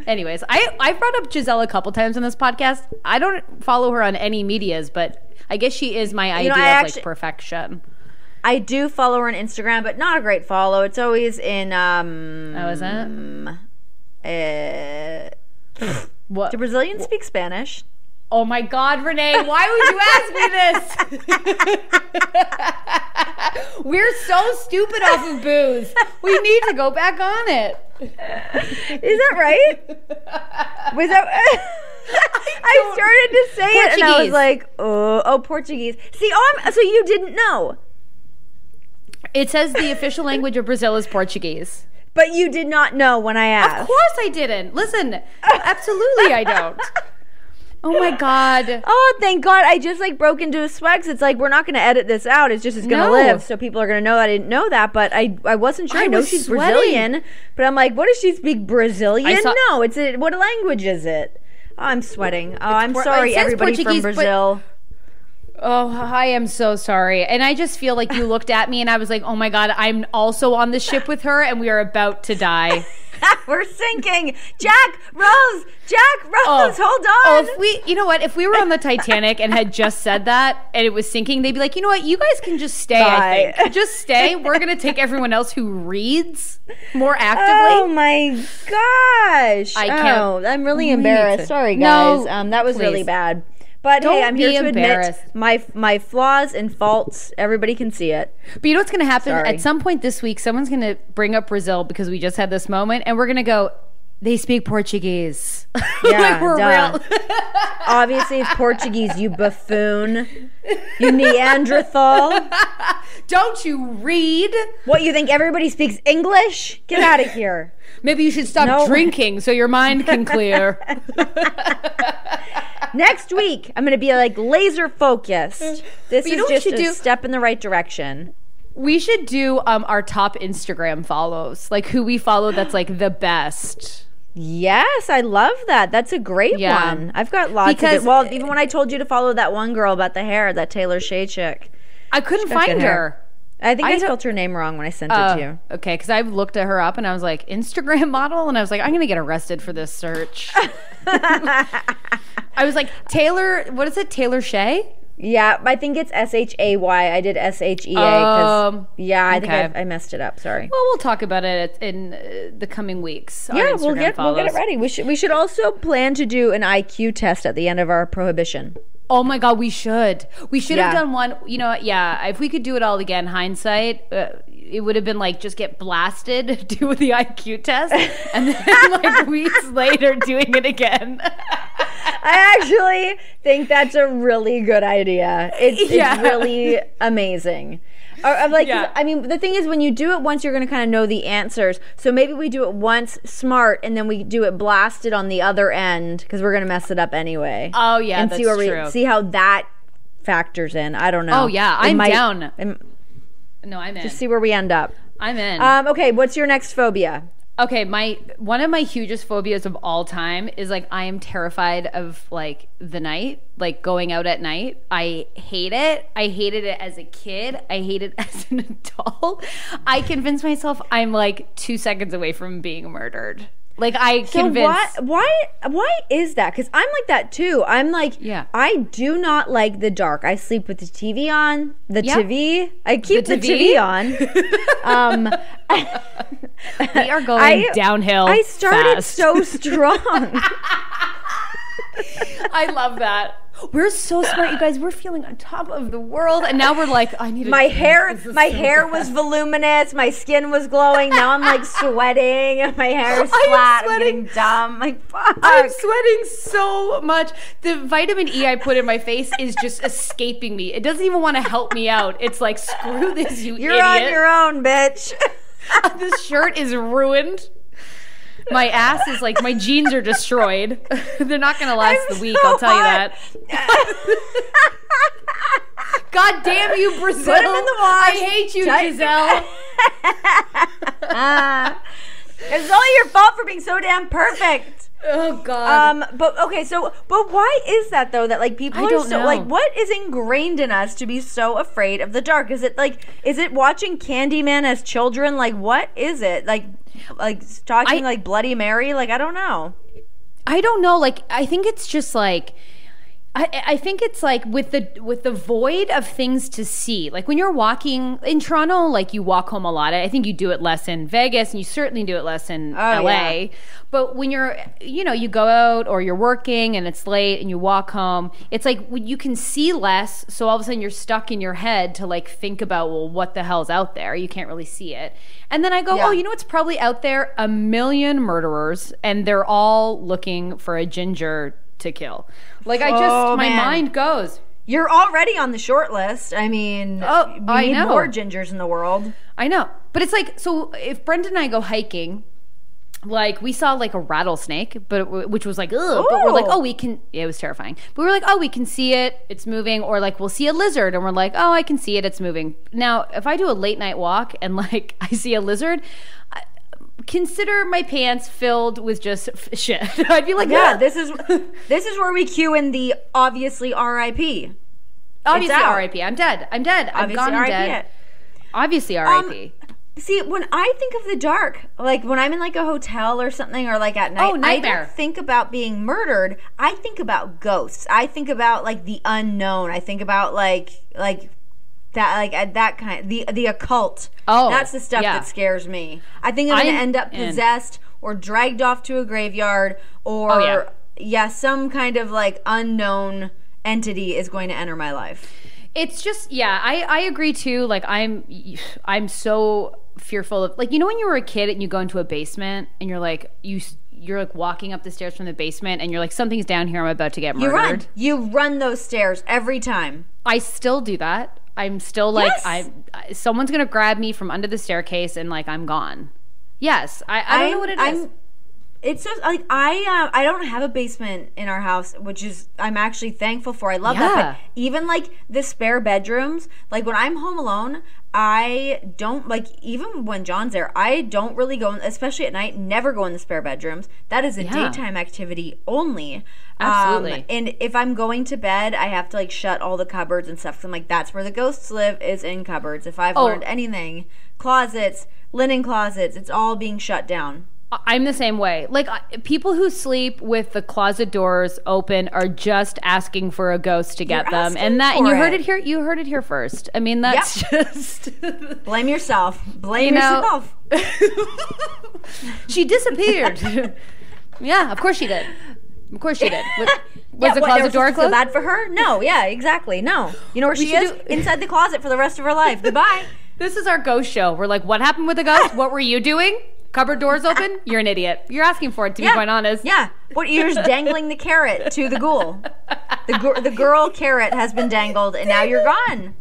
Anyways, I brought up Giselle a couple times on this podcast. I don't follow her on any medias, but I guess she is my idea of like perfection. I do follow her on Instagram, but not a great follow. It's always in is it? What? Do Brazilians speak Spanish? Oh my God, Renee, why would you ask me this? We're so stupid off of booze. We need to go back on it. Is that right? Was that... I started to say Portuguese. It and I was like, oh, Portuguese. See, so you didn't know. It says the official language of Brazil is Portuguese. But you did not know when I asked. Of course I didn't. Listen, absolutely I don't. Oh my God. Oh, thank God. I just like broke into a sweat. It's like, we're not going to edit this out. It's going to live. So people are going to know I didn't know that. But I wasn't sure. I know she's Brazilian. But I'm like, what does she speak Brazilian? No, what language is it? Oh, I'm sweating. Oh, I'm sorry, everybody from Brazil. Oh, I am so sorry. And I just feel like you looked at me and I was like, oh my God, I'm also on the ship with her and we are about to die. We're sinking. Jack, Rose, hold on. If we were on the Titanic and had just said that and it was sinking, they'd be like, you know what, you guys can just stay. Bye. I think just stay. We're gonna take everyone else who reads more actively. Oh my gosh! I'm really embarrassed. Sorry, guys. No, that was please. Really bad. But Don't hey, I'm here be to embarrassed. admit my flaws and faults. Everybody can see it. But you know what's going to happen? Sorry. At some point this week, someone's going to bring up Brazil because we just had this moment, and we're going to go, they speak Portuguese. Yeah, like we're real. Obviously, it's Portuguese, you buffoon. You Neanderthal. Don't you read? What, you think everybody speaks English? Get out of here. Maybe you should stop drinking so your mind can clear. Next week, I'm going to be like laser focused. This is just a step in the right direction. We should do our top Instagram follows, like who we follow that's like the best. Yes, I love that. That's a great one. I've got lots of it. Well, even when I told you to follow that one girl about the hair, that Taylor Shea chick. I couldn't find her. I think I spelled her name wrong when I sent it to you. Okay, because I looked at her up and I was like, Instagram model? And I was like, I'm going to get arrested for this search. I was like, Taylor, what is it? Taylor Shea? Yeah, I think it's Shay. I did Shea because I think I messed it up. Sorry. Well, we'll talk about it in the coming weeks. Yeah, we'll get it ready. We should also plan to do an IQ test at the end of our prohibition. Oh my God, we should. We should have done one. You know, if we could do it all again, hindsight, it would have been like just get blasted, do the IQ test, and then like weeks later doing it again. I actually think that's a really good idea. It's really amazing. I mean, the thing is, when you do it once, you're going to kind of know the answers. So maybe we do it once smart, and then we do it blasted on the other end because we're going to mess it up anyway. Oh yeah, and that's true. See how that factors in. I don't know. Oh yeah, I'm down. No, I'm in. Just see where we end up. I'm in. Okay, what's your next phobia? Okay, one of my hugest phobias of all time is like I am terrified of like the night, like going out at night. I hate it. I hated it as a kid. I hate it as an adult. I convince myself I'm like 2 seconds away from being murdered. Like why is that? Because I'm like that too. I'm like, I do not like the dark. I sleep with the TV on. I keep the TV on. We are going downhill. I started fast. so strong. I love that. We're so smart, you guys. We're feeling on top of the world, and now we're like, I need my hair. My hair was voluminous. My skin was glowing. Now I'm like sweating. My hair is flat. I'm getting dumb. Like fuck. I'm sweating so much. The vitamin E I put in my face is just escaping me. It doesn't even want to help me out. It's like, screw this, you idiot. You're on your own, bitch. This shirt is ruined. My ass is like, my jeans are destroyed. They're not going to last the week, I'll tell you that. God damn you, Brazil. Put them in the wash. I hate you, Giselle. It's only your fault for being so damn perfect. Oh God. But why is that though? That like people are so like, what is ingrained in us to be so afraid of the dark? Is it watching Candyman as children? Like, what is it? Like talking like Bloody Mary? Like, I don't know. Like, I think it's just like, I think it's like with the void of things to see. Like when you're walking in Toronto, like you walk home a lot. I think you do it less in Vegas, and you certainly do it less in LA. Yeah. But when you're, you go out or you're working and it's late and you walk home, it's like you can see less. So all of a sudden you're stuck in your head to like think about, well, what the hell's out there? You can't really see it. And then I go, oh, you know what's probably out there? 1 million murderers, and they're all looking for a ginger to kill. Like my mind goes. You're already on the short list. I mean, we need more gingers in the world. I know. But it's like, so if Brenda and I go hiking, like we saw like a rattlesnake, which was like, ugh, but we're like, oh, we can, it was terrifying. But we were like, oh, we can see it, it's moving. Or like we'll see a lizard and we're like, oh, I can see it, it's moving. Now, if I do a late night walk and like I see a lizard, consider my pants filled with just shit. I'd be like, yeah, this is where we cue in the obviously R.I.P. Obviously R.I.P. I'm dead. I've gone dead. Obviously R.I.P. See, when I think of the dark, like when I'm in like a hotel or something, or like at night, I don't think about being murdered. I think about ghosts. I think about like the unknown. I think about like that, like that kind, the occult. Oh, that's the stuff that scares me. I think I'm gonna end up possessed or dragged off to a graveyard, or some kind of like unknown entity is going to enter my life. It's just, I agree too. Like I'm so fearful of, like, you know, when you were a kid and you go into a basement and you're like walking up the stairs from the basement and you're like, something's down here, I'm about to get murdered. You run those stairs every time. I still do that. I'm still like, someone's gonna grab me from under the staircase and like I'm gone. Yes, I don't know what it is. It's just like I don't have a basement in our house, which is I'm actually thankful for. I love that. But even like the spare bedrooms, like when I'm home alone, I don't, like, even when John's there, I don't really go, especially at night, never go in the spare bedrooms. That is a daytime activity only. Absolutely. And if I'm going to bed, I have to like shut all the cupboards and stuff. 'Cause I'm like, that's where the ghosts live, is in cupboards. If I've learned anything, closets, linen closets, it's all being shut down. I'm the same way. Like, people who sleep with the closet doors open are just asking for a ghost to get them, and you heard it here. You heard it here first. I mean, that's just blame yourself. Blame yourself. She disappeared. Yeah, of course she did. Of course she did. Was the closet door closed? Feel bad for her? No. Yeah, exactly. No. You know where she is? Inside the closet for the rest of her life. Goodbye. This is our ghost show. We're like, what happened with the ghost? What were you doing? Cupboard doors open? You're an idiot. You're asking for it, to be quite honest. Yeah. What, you're just dangling the carrot to the ghoul. The girl carrot has been dangled, and now you're gone.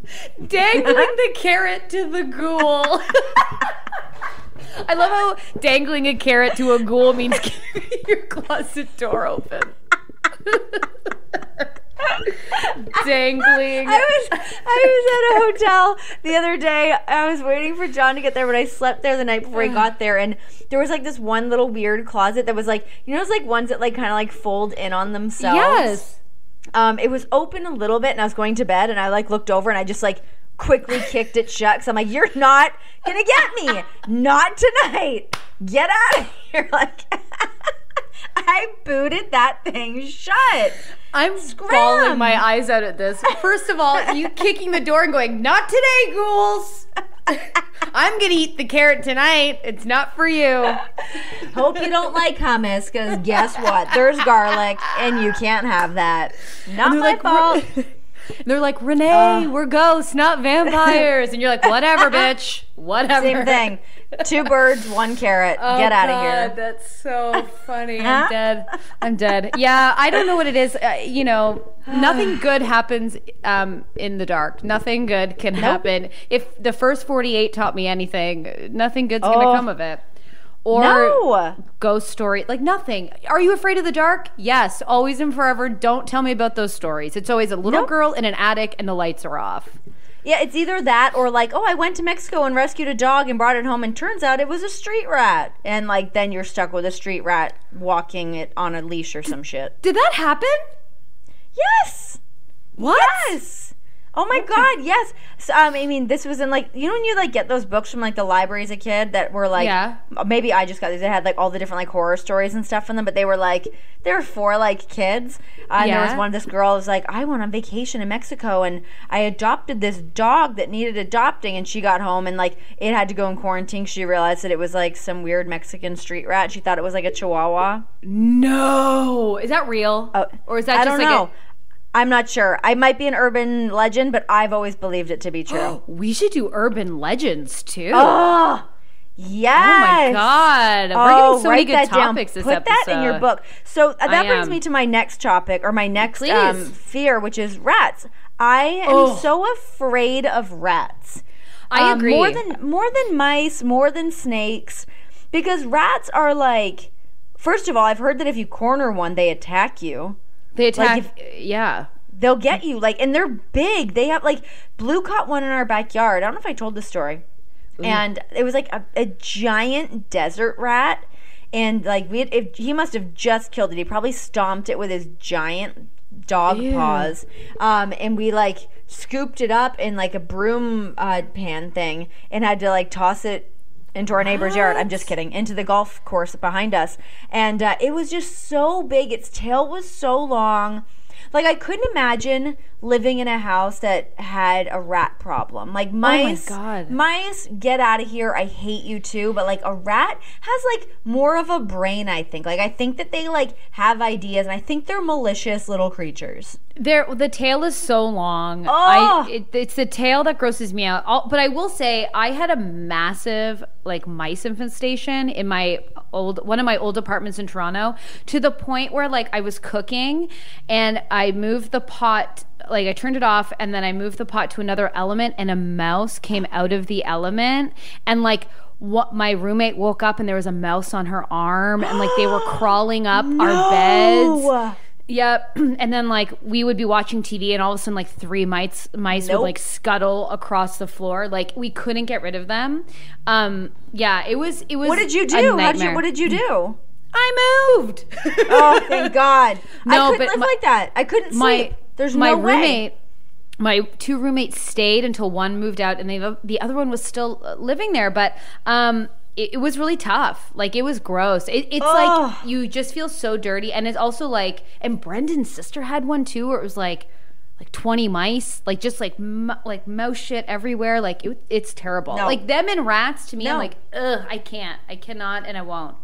Dangling the carrot to the ghoul. I love how dangling a carrot to a ghoul means keeping your closet door open. Dangling. I was at a hotel the other day. I was waiting for John to get there, but I slept there the night before he got there, and there was like this one little weird closet that was like, you know, those like ones that like kind of like fold in on themselves. Yes. It was open a little bit, and I was going to bed, and I like looked over, and I just like quickly kicked it shut, because I'm like, you're not gonna get me, not tonight. Get out of here! Like, I booted that thing shut. I'm bawling my eyes out at this. First of all, you kicking the door and going, not today, ghouls. I'm going to eat the carrot tonight. It's not for you. Hope you don't like hummus, because guess what? There's garlic, and you can't have that. Not my fault. And they're like, Renee, we're ghosts, not vampires. And you're like, whatever, bitch. Whatever. Same thing. 2 birds, 1 carrot. Get out of here. That's so funny. I'm dead. I'm dead. Yeah, I don't know what it is. You know, nothing good happens in the dark. Nothing good can happen. If the first 48 taught me anything, nothing good's going to come of it. Or ghost story, like nothing. Are you afraid of the dark? Yes, always and forever. Don't tell me about those stories. It's always a little girl in an attic and the lights are off. Yeah, it's either that or like, I went to Mexico and rescued a dog and brought it home, and turns out it was a street rat. And like, then you're stuck with a street rat walking it on a leash or some shit. Did that happen? Yes. What? Yes. Oh my God, yes. So, I mean, this was in like, you know when you like get those books from like the library as a kid that were like, maybe I just got these, they had like all the different like horror stories and stuff in them, but they were for like kids. And there was one, this girl was like, I went on vacation in Mexico and I adopted this dog that needed adopting, and she got home and like it had to go in quarantine. She realized that it was like some weird Mexican street rat. She thought it was like a chihuahua. No. Is that real? Or is that I don't know. I'm not sure. I might be an urban legend, but I've always believed it to be true. We should do urban legends too. Oh, yes. Oh my God. We're getting so many good topics this episode. Put that in your book. So that brings me to my next topic, or my next fear, which is rats. I am so afraid of rats. I agree. More than mice, more than snakes, because rats are like, first of all, I've heard that if you corner one, they attack you. They attack, they'll get you, like, and they're big. They have, like, Blue caught one in our backyard. I don't know if I told this story. Ooh. And it was, like, a giant desert rat. And, like, he must have just killed it. He probably stomped it with his giant dog paws. And we, like, scooped it up in, like, a broom pan thing and had to, like, toss it into our neighbor's yard. I'm just kidding. Into the golf course behind us. And it was just so big. Its tail was so long. Like, I couldn't imagine living in a house that had a rat problem. Like, mice, oh my God. Mice, get out of here. I hate you too. But, like, a rat has, like, more of a brain, I think. Like, I think that they, like, have ideas, and I think they're malicious little creatures. The tail is so long. Oh. It's the tail that grosses me out. But I will say, I had a massive, like, mice infestation in one of my old apartments in Toronto, to the point where, like, I was cooking and I moved the pot, like, I turned it off, and then I moved the pot to another element, and a mouse came out of the element, and, like, my roommate woke up and there was a mouse on her arm, and, like, they were crawling up our beds. Yep. And then, like, we would be watching TV, and all of a sudden, like, 3 mice would, like, scuttle across the floor. Like, we couldn't get rid of them. Yeah, it was. What did you do? What did you do? I moved. Oh, thank God. No, I couldn't live like that. I couldn't sleep. There's no way. My 2 roommates stayed until one moved out, and the other one was still living there. But it was really tough. Like, it was gross. It's like you just feel so dirty, and it's also like. And Brendan's sister had one too, where it was like 20 mice, like, just like mouse shit everywhere. Like, it's terrible. No. Like, them and rats to me, I'm like, ugh, I cannot, and I won't.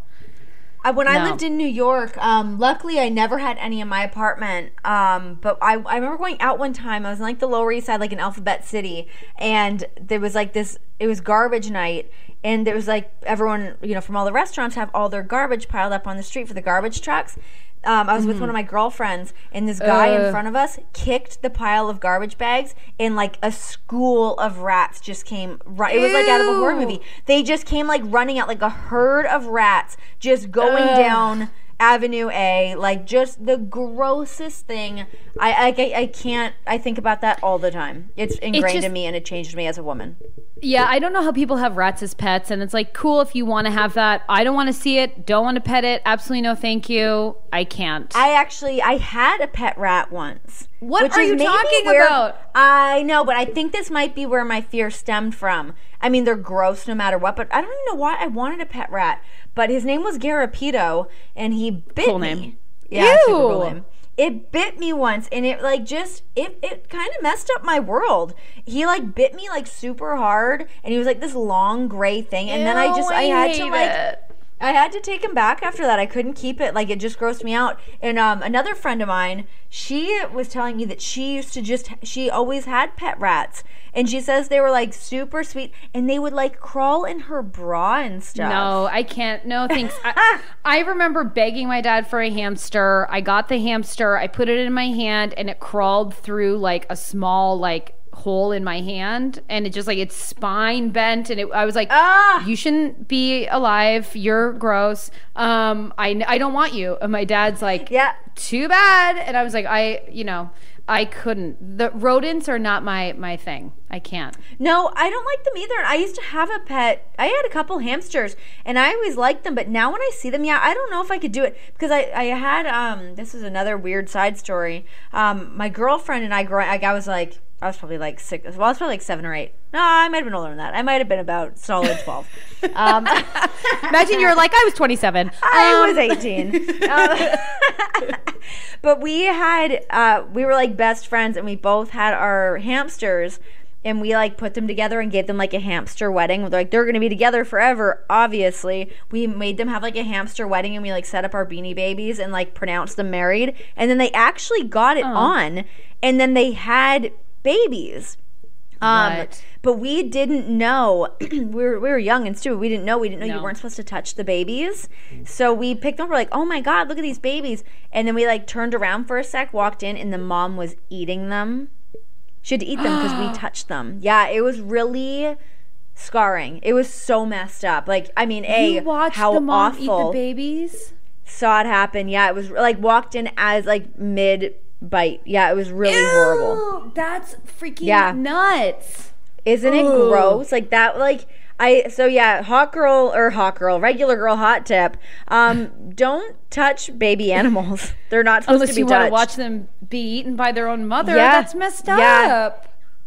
When I lived in New York, luckily I never had any in my apartment. But I remember going out one time. I was in, like, the Lower East Side, like in Alphabet City, and there was, like, this. It was garbage night, and there was, like, everyone, from all the restaurants have all their garbage piled up on the street for the garbage trucks. I was with one of my girlfriends, and this guy in front of us kicked the pile of garbage bags, and, like, a school of rats just came. It was like out of a horror movie. They just came, like, running out, like a herd of rats, just going down Avenue A, like, just the grossest thing. I can't. I think about that all the time. It's ingrained in me, and it changed me as a woman. Yeah, I don't know how people have rats as pets, and it's like, cool if you want to have that. I don't want to see it. Don't want to pet it. Absolutely no, thank you. I can't. I had a pet rat once. What are you talking about? I know, but I think this might be where my fear stemmed from. I mean, they're gross no matter what, but I don't even know why I wanted a pet rat. But his name was Garapito, and he bit cool me. Name. Yeah, super cool name. It bit me once, and it, like, just, it kind of messed up my world. He, like, bit me, like, super hard, and he was, like, this long gray thing, and then I had to take him back after that. I couldn't keep it. Like, it just grossed me out. And another friend of mine, she was telling me that she always had pet rats. And she says they were, like, super sweet. And they would, like, crawl in her bra and stuff. No, I can't. No, thanks. I remember begging my dad for a hamster. I got the hamster. I put it in my hand, and it crawled through, like, a small, like, hole in my hand, and it just, like, its spine bent, and I was like, you shouldn't be alive, you're gross, I don't want you. And my dad's like, yeah, too bad. And I was like, I couldn't. The rodents are not my thing. I can't. No, I don't like them either. I used to have a pet. I had a couple hamsters, and I always liked them, but now when I see them, I don't know if I could do it, because I had this is another weird side story. My girlfriend and I I was probably like 6. Well, I was probably like 7 or 8. No, I might have been older than that. I might have been about solid 12. Imagine you were like, I was 27. I was 18. But we were like best friends, and we both had our hamsters, and we, like, put them together and gave them, like, a hamster wedding. They're like, they're going to be together forever, obviously. We made them have, like, a hamster wedding, and we, like, set up our Beanie Babies and, like, pronounced them married. And then they actually got it on, and then they had babies. But we didn't know. we were young and stupid. We didn't know you weren't supposed to touch the babies. So we picked them up. We're like, oh my God, look at these babies. And then we, like, turned around for a sec, walked in, and the mom was eating them. She had to eat them because we touched them. Yeah, it was really scarring. It was so messed up. Like, I mean, you watched how the mom awful. Eat the babies? Saw it happen. Yeah, it was like walked in as, like, mid bite. Yeah, it was really horrible. That's freaking nuts. Isn't it gross? Like that, like regular girl hot tip. Don't touch baby animals. They're not supposed Unless to be touched. Unless you want to watch them be eaten by their own mother. Yeah. That's messed up. Yeah.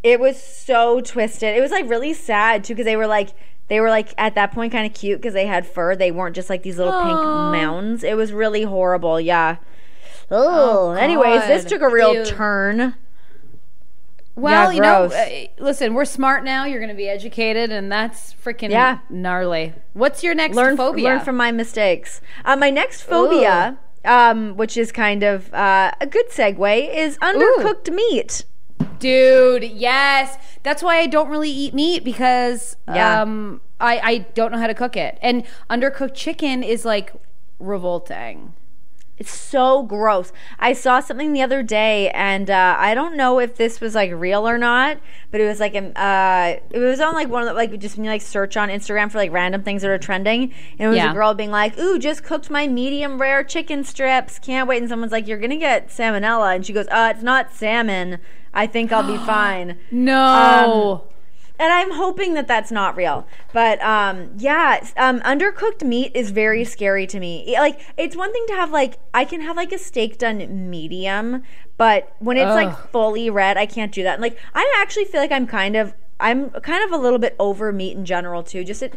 It was so twisted. It was, like, really sad too, because they were like They were like at that point kind of cute because they had fur. They weren't just like these little pink mounds. It was really horrible. Yeah. Oh, anyways, this took a real turn. Well, listen, we're smart now. You're going to be educated, and that's freaking gnarly. What's your next phobia? Learn from my mistakes. My next phobia, which is kind of a good segue, is undercooked meat. Dude, yes. That's why I don't really eat meat because I don't know how to cook it. And undercooked chicken is like revolting. It's so gross. I saw something the other day, and I don't know if this was like real or not, but it was like it was on like one of the, like just when you like search on Instagram for like random things that are trending, and it was a girl being like, "Ooh, just cooked my medium rare chicken strips. Can't wait." And someone's like, "You're gonna get salmonella," and she goes, "It's not salmon. I think I'll be fine." No. And I'm hoping that that's not real. But undercooked meat is very scary to me. Like, it's one thing to have like, I can have like a steak done medium, but when it's like fully red, I can't do that. And like, I actually feel like I'm kind of a little bit over meat in general too. Just it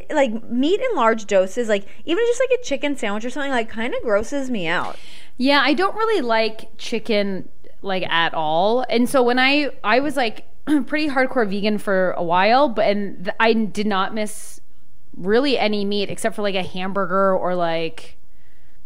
like meat in large doses, like even just like a chicken sandwich or something, like kind of grosses me out. Yeah, I don't really like chicken like at all. And so when I was like pretty hardcore vegan for a while, but I did not miss really any meat except for like a hamburger or like,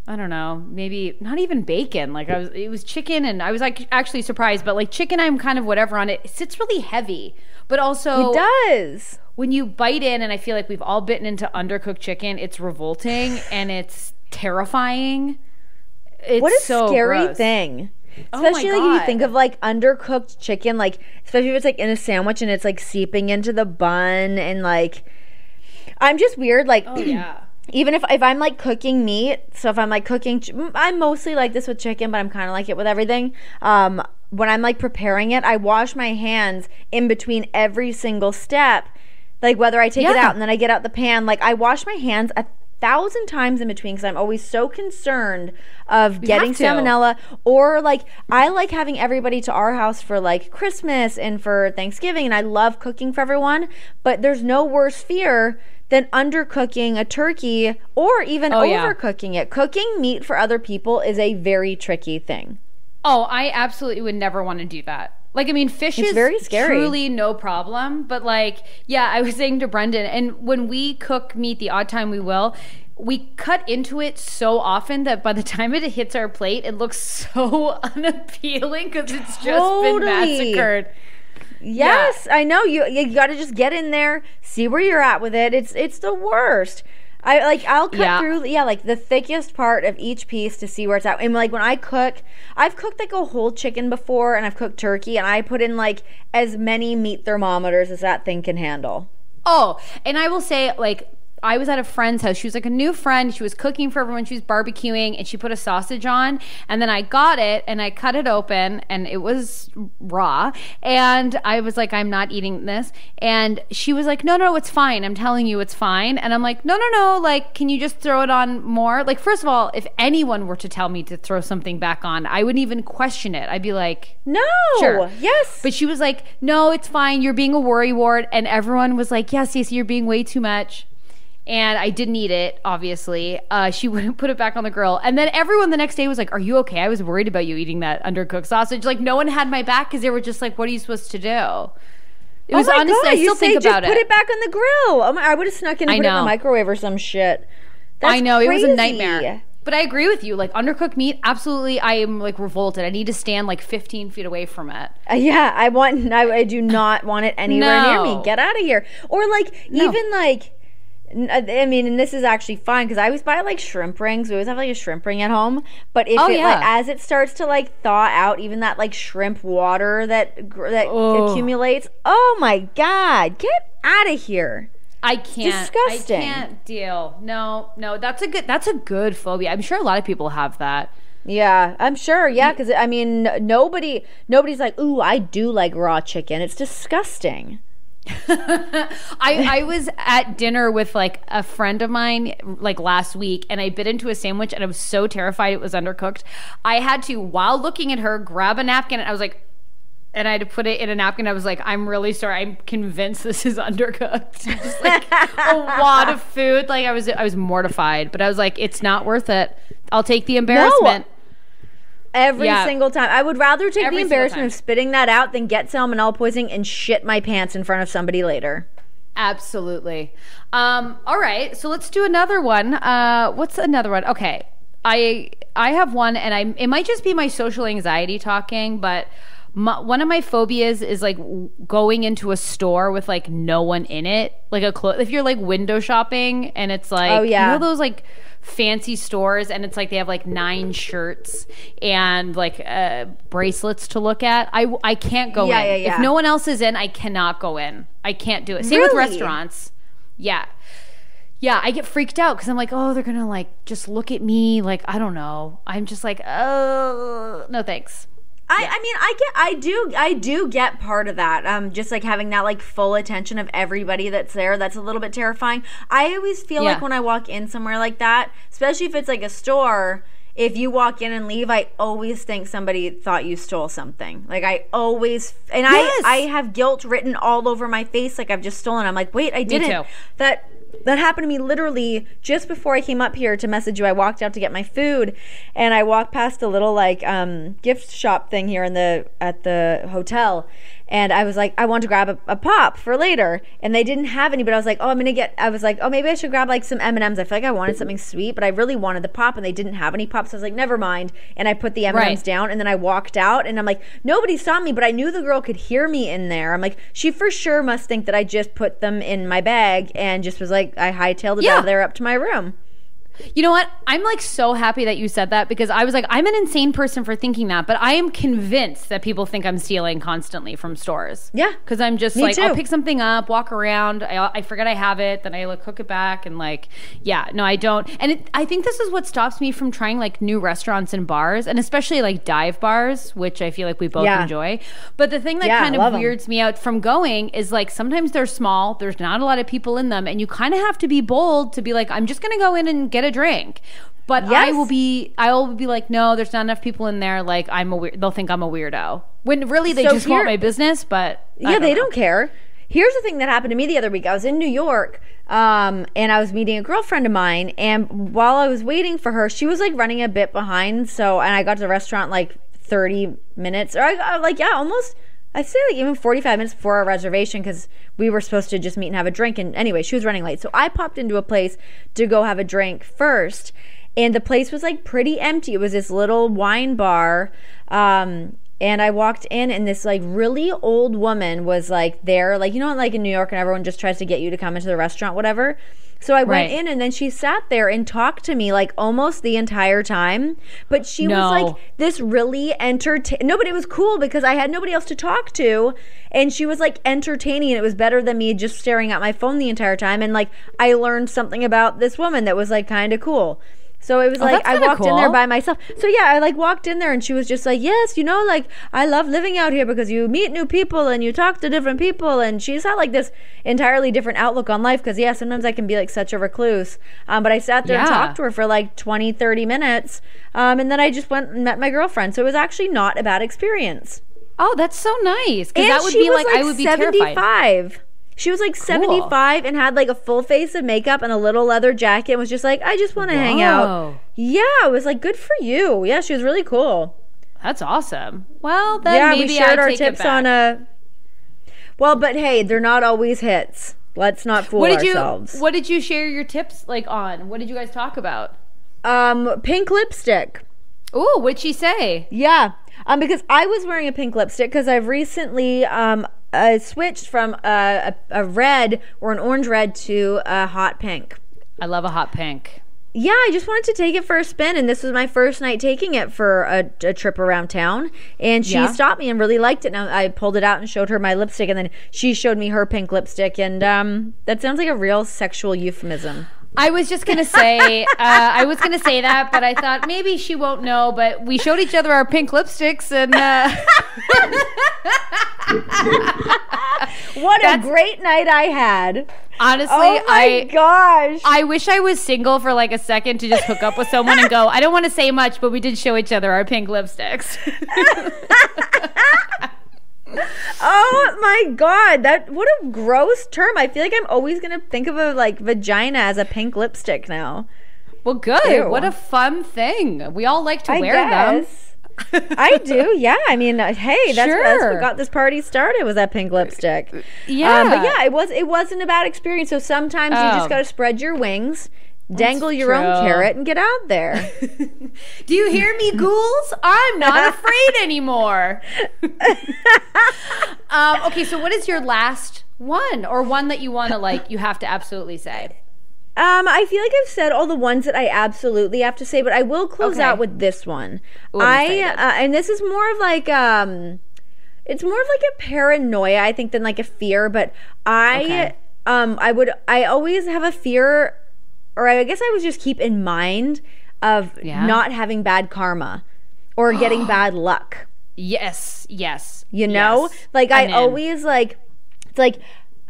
I don't know, maybe not even bacon. Like it was chicken, and I was like actually surprised, but like chicken, I'm kind of whatever on it. It sits really heavy, but also it does. When you bite in, and I feel like we've all bitten into undercooked chicken, it's revolting and it's terrifying. It's what a so scary gross. Thing. Especially like if you think of like undercooked chicken, like especially if it's like in a sandwich and it's like seeping into the bun, and like I'm just weird. Like even if I'm like cooking meat, so if I'm like cooking, I'm mostly like this with chicken, but I'm kind of like it with everything. When I'm like preparing it, I wash my hands in between every single step. Like whether I take it out and then I get out the pan, like I wash my hands 1,000 times in between because I'm always so concerned of getting salmonella, or like I like having everybody to our house for like Christmas and for Thanksgiving, and I love cooking for everyone, but there's no worse fear than undercooking a turkey or even overcooking it. Cooking meat for other people is a very tricky thing. Oh, I absolutely would never want to do that. Like, I mean, fish is very scary. Truly no problem. But like, I was saying to Brendan, and when we cook meat, the odd time we cut into it so often that by the time it hits our plate, it looks so unappealing because it's just been massacred. Yes, I know. You got to just get in there, see where you're at with it. It's the worst. I'll cut through like the thickest part of each piece to see where it's at. And like when I cook, I've cooked like a whole chicken before, and I've cooked turkey, and I put in like as many meat thermometers as that thing can handle. Oh, and I will say, like, I was at a friend's house. She was like a new friend. She was cooking for everyone. She was barbecuing, and she put a sausage on. And then I got it, and I cut it open, and it was raw. And I was like, I'm not eating this. And she was like, no, it's fine. I'm telling you it's fine. And I'm like, no. Like, can you just throw it on more? Like, first of all, if anyone were to tell me to throw something back on, I wouldn't even question it. I'd be like, no, sure. Yes. But she was like, no, it's fine. You're being a worrywart. And everyone was like, yeah, Stacey, you're being way too much. And I didn't eat it, obviously. She wouldn't put it back on the grill. And then everyone the next day was like, are you okay? I was worried about you eating that undercooked sausage. Like, no one had my back because they were just like, what are you supposed to do? It was honestly, God, I still think about it. Just put it back on the grill. Oh my, I would have snuck in and put it in the microwave or some shit. That's I know, crazy. It was a nightmare. But I agree with you. Like, undercooked meat, absolutely, I am like revolted. I need to stand like 15 feet away from it. I do not want it anywhere near me. Get out of here. Or like, even like, I mean, and this is actually fine because I always buy like shrimp rings. We always have like a shrimp ring at home. But if like, as it starts to like thaw out, even that like shrimp water that accumulates, oh my God, get out of here. I can't. Disgusting. I can't deal. No, that's a good phobia. I'm sure a lot of people have that. Yeah, I'm sure. Yeah, because I mean, nobody's like, ooh, I do like raw chicken. It's disgusting. I was at dinner with like a friend of mine like last week, and I bit into a sandwich and I was so terrified it was undercooked. I had to, while looking at her, grab a napkin, and I was like, and I had to put it in a napkin. I was like, I'm really sorry. I'm convinced this is undercooked. Just like a wad of food. Like I was mortified, but I was like, it's not worth it. I'll take the embarrassment. No. Every single time. I would rather take the embarrassment of spitting that out than get salmonella poisoning and shit my pants in front of somebody later. Absolutely. All right. So let's do another one. What's another one? Okay. I have one, and it might just be my social anxiety talking, but one of my phobias is like going into a store with like no one in it, like if you're like window shopping and it's like, you know those like fancy stores and it's like they have like 9 shirts and like bracelets to look at. I can't go in. If no one else is in, I cannot go in. I can't do it. Same with restaurants. Yeah, I get freaked out because I'm like, oh, they're gonna like just look at me like, I don't know. I'm just like, oh, no thanks. I mean, I do get part of that. Just like having that like full attention of everybody that's there. That's a little bit terrifying. I always feel like when I walk in somewhere like that, especially if it's like a store, if you walk in and leave, I always think somebody thought you stole something. Like I always, and I have guilt written all over my face. Like I've just stolen. I'm like, wait, I didn't. Me too. That happened to me literally just before I came up here to message you. I walked out to get my food, and I walked past a little like gift shop thing here at the hotel, and I was like, I want to grab a pop for later, and they didn't have any. But I was like, oh, I was like, oh, maybe I should grab like some M&Ms. I feel like I wanted something sweet, but I really wanted the pop, and they didn't have any pops. So I was like, never mind, and I put the M&Ms down, and then I walked out, and I'm like, nobody saw me, but I knew the girl could hear me in there. I'm like, she for sure must think that I just put them in my bag and just was like, I hightailed it out of there up to my room. You know what? I'm like so happy that you said that because I was like, I'm an insane person for thinking that, but I am convinced that people think I'm stealing constantly from stores. Yeah. Because I'm just like, I'll pick something up, walk around, I forget I have it, then I like hook it back and like, no, I don't. And I think this is what stops me from trying like new restaurants and bars, and especially like dive bars, which I feel like we both enjoy. But the thing that kind of weirds me out from going is like sometimes they're small, there's not a lot of people in them, and you kind of have to be bold to be like, I'm just going to go in and get a drink. But I will be like, no, there's not enough people in there, like they'll think I'm a weirdo, when really they just want my business. But they don't care. Here's the thing that happened to me the other week. I was in New York and I was meeting a girlfriend of mine, and while I was waiting for her, she was like running a bit behind, and I got to the restaurant like 30 minutes or almost, I'd say like even 45 minutes before our reservation, because we were supposed to just meet and have a drink. And anyway, she was running late. So I popped into a place to go have a drink first. And the place was like pretty empty. It was this little wine bar. And I walked in, and this like really old woman was like there. Like, you know, like in New York and everyone just tries to get you to come into the restaurant, whatever. So I went in, and then she sat there and talked to me like almost the entire time. But she was like this really no, but it was cool because I had nobody else to talk to, and she was like entertaining, and it was better than me just staring at my phone the entire time. And like I learned something about this woman that was like kind of cool. So it was like I walked in there by myself. So yeah, I like walked in there, and she was just like, yes, you know, like I love living out here because you meet new people and you talk to different people. And she's had like this entirely different outlook on life because sometimes I can be like such a recluse. But I sat there and talked to her for like 20, 30 minutes. And then I just went and met my girlfriend. So it was actually not a bad experience. Oh, that's so nice. Because that would be like I would be 75. Terrified. She was like 75 and had like a full face of makeup and a little leather jacket and was just like, I just want to hang out. Yeah, it was like, good for you. Yeah, she was really cool. That's awesome. Well, then maybe we shared our tips on well, but hey, they're not always hits. Let's not fool ourselves. What did you share your tips like on? What did you guys talk about? Pink lipstick. Ooh, what'd she say? Yeah. Because I was wearing a pink lipstick because I've recently switched from a red or an orange red to a hot pink. I love a hot pink. Yeah, I just wanted to take it for a spin, and this was my first night taking it for a trip around town, and she stopped me and really liked it. Now I pulled it out and showed her my lipstick, and then she showed me her pink lipstick, and that sounds like a real sexual euphemism. I was just going to say, that, but I thought maybe she won't know, but we showed each other our pink lipsticks, and what a great night I had. Honestly, oh my gosh. I wish I was single for like a second to just hook up with someone and go, I don't want to say much, but we did show each other our pink lipsticks. Oh my God, what a gross term. I feel like I'm always gonna think of a like vagina as a pink lipstick now. Well, good. Ew. What a fun thing. We all like to wear them. I do, yeah. I mean, hey, that's what got this party started, was that pink lipstick. Yeah, but yeah, it wasn't a bad experience. So sometimes you just got to spread your wings, dangle your own carrot, and get out there. Do you hear me, ghouls? I'm not afraid anymore. Okay, so what is your last one, or one that you want to like? You have to absolutely say. I feel like I've said all the ones that I absolutely have to say, but I will close out with this one. Ooh, and this is more of like it's more of like a paranoia, I think, than like a fear. But I always have a fear, or I guess I would just keep in mind of not having bad karma or getting bad luck. Yes. You know, like I always like, it's like.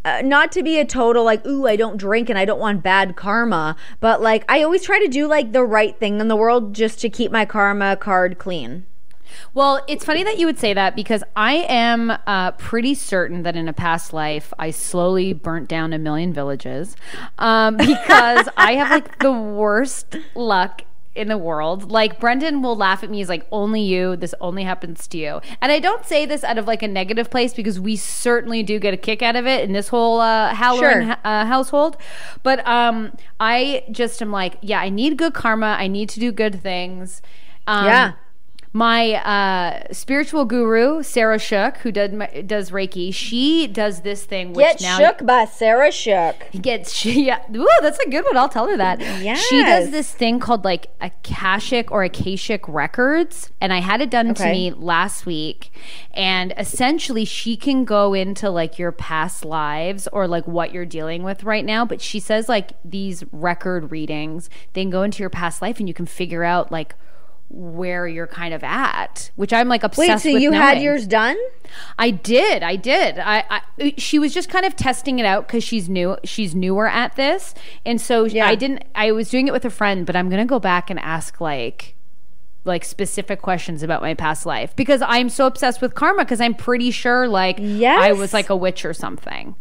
Not to be a total like, ooh, I don't drink and I don't want bad karma, but like I always try to do like the right thing in the world just to keep my karma card clean. Well, it's funny that you would say that, because I am pretty certain that in a past life I slowly burnt down 1 million villages, because I have like the worst luck in the world. Like, Brendan will laugh at me. He's like, only you, this only happens to you. And I don't say this out of like a negative place, because we certainly do get a kick out of it in this whole Halloran household. But I just am like, I need good karma, I need to do good things. My spiritual guru, Sarah Shook, who does Reiki, she does this thing. Which Get Shook by Sarah Shook. Ooh, that's a good one. I'll tell her that. Yes. She does this thing called like Akashic or Akashic Records, and I had it done to me last week. And essentially, she can go into like your past lives or like what you're dealing with right now. But she says like these record readings, they can go into your past life, and you can figure out like where you're kind of at, which I'm like obsessed with. Wait, so you had yours done? I did. She was just kind of testing it out because she's newer at this, and so I was doing it with a friend, but I'm gonna go back and ask like specific questions about my past life, because I'm so obsessed with karma, because I'm pretty sure like I was like a witch or something.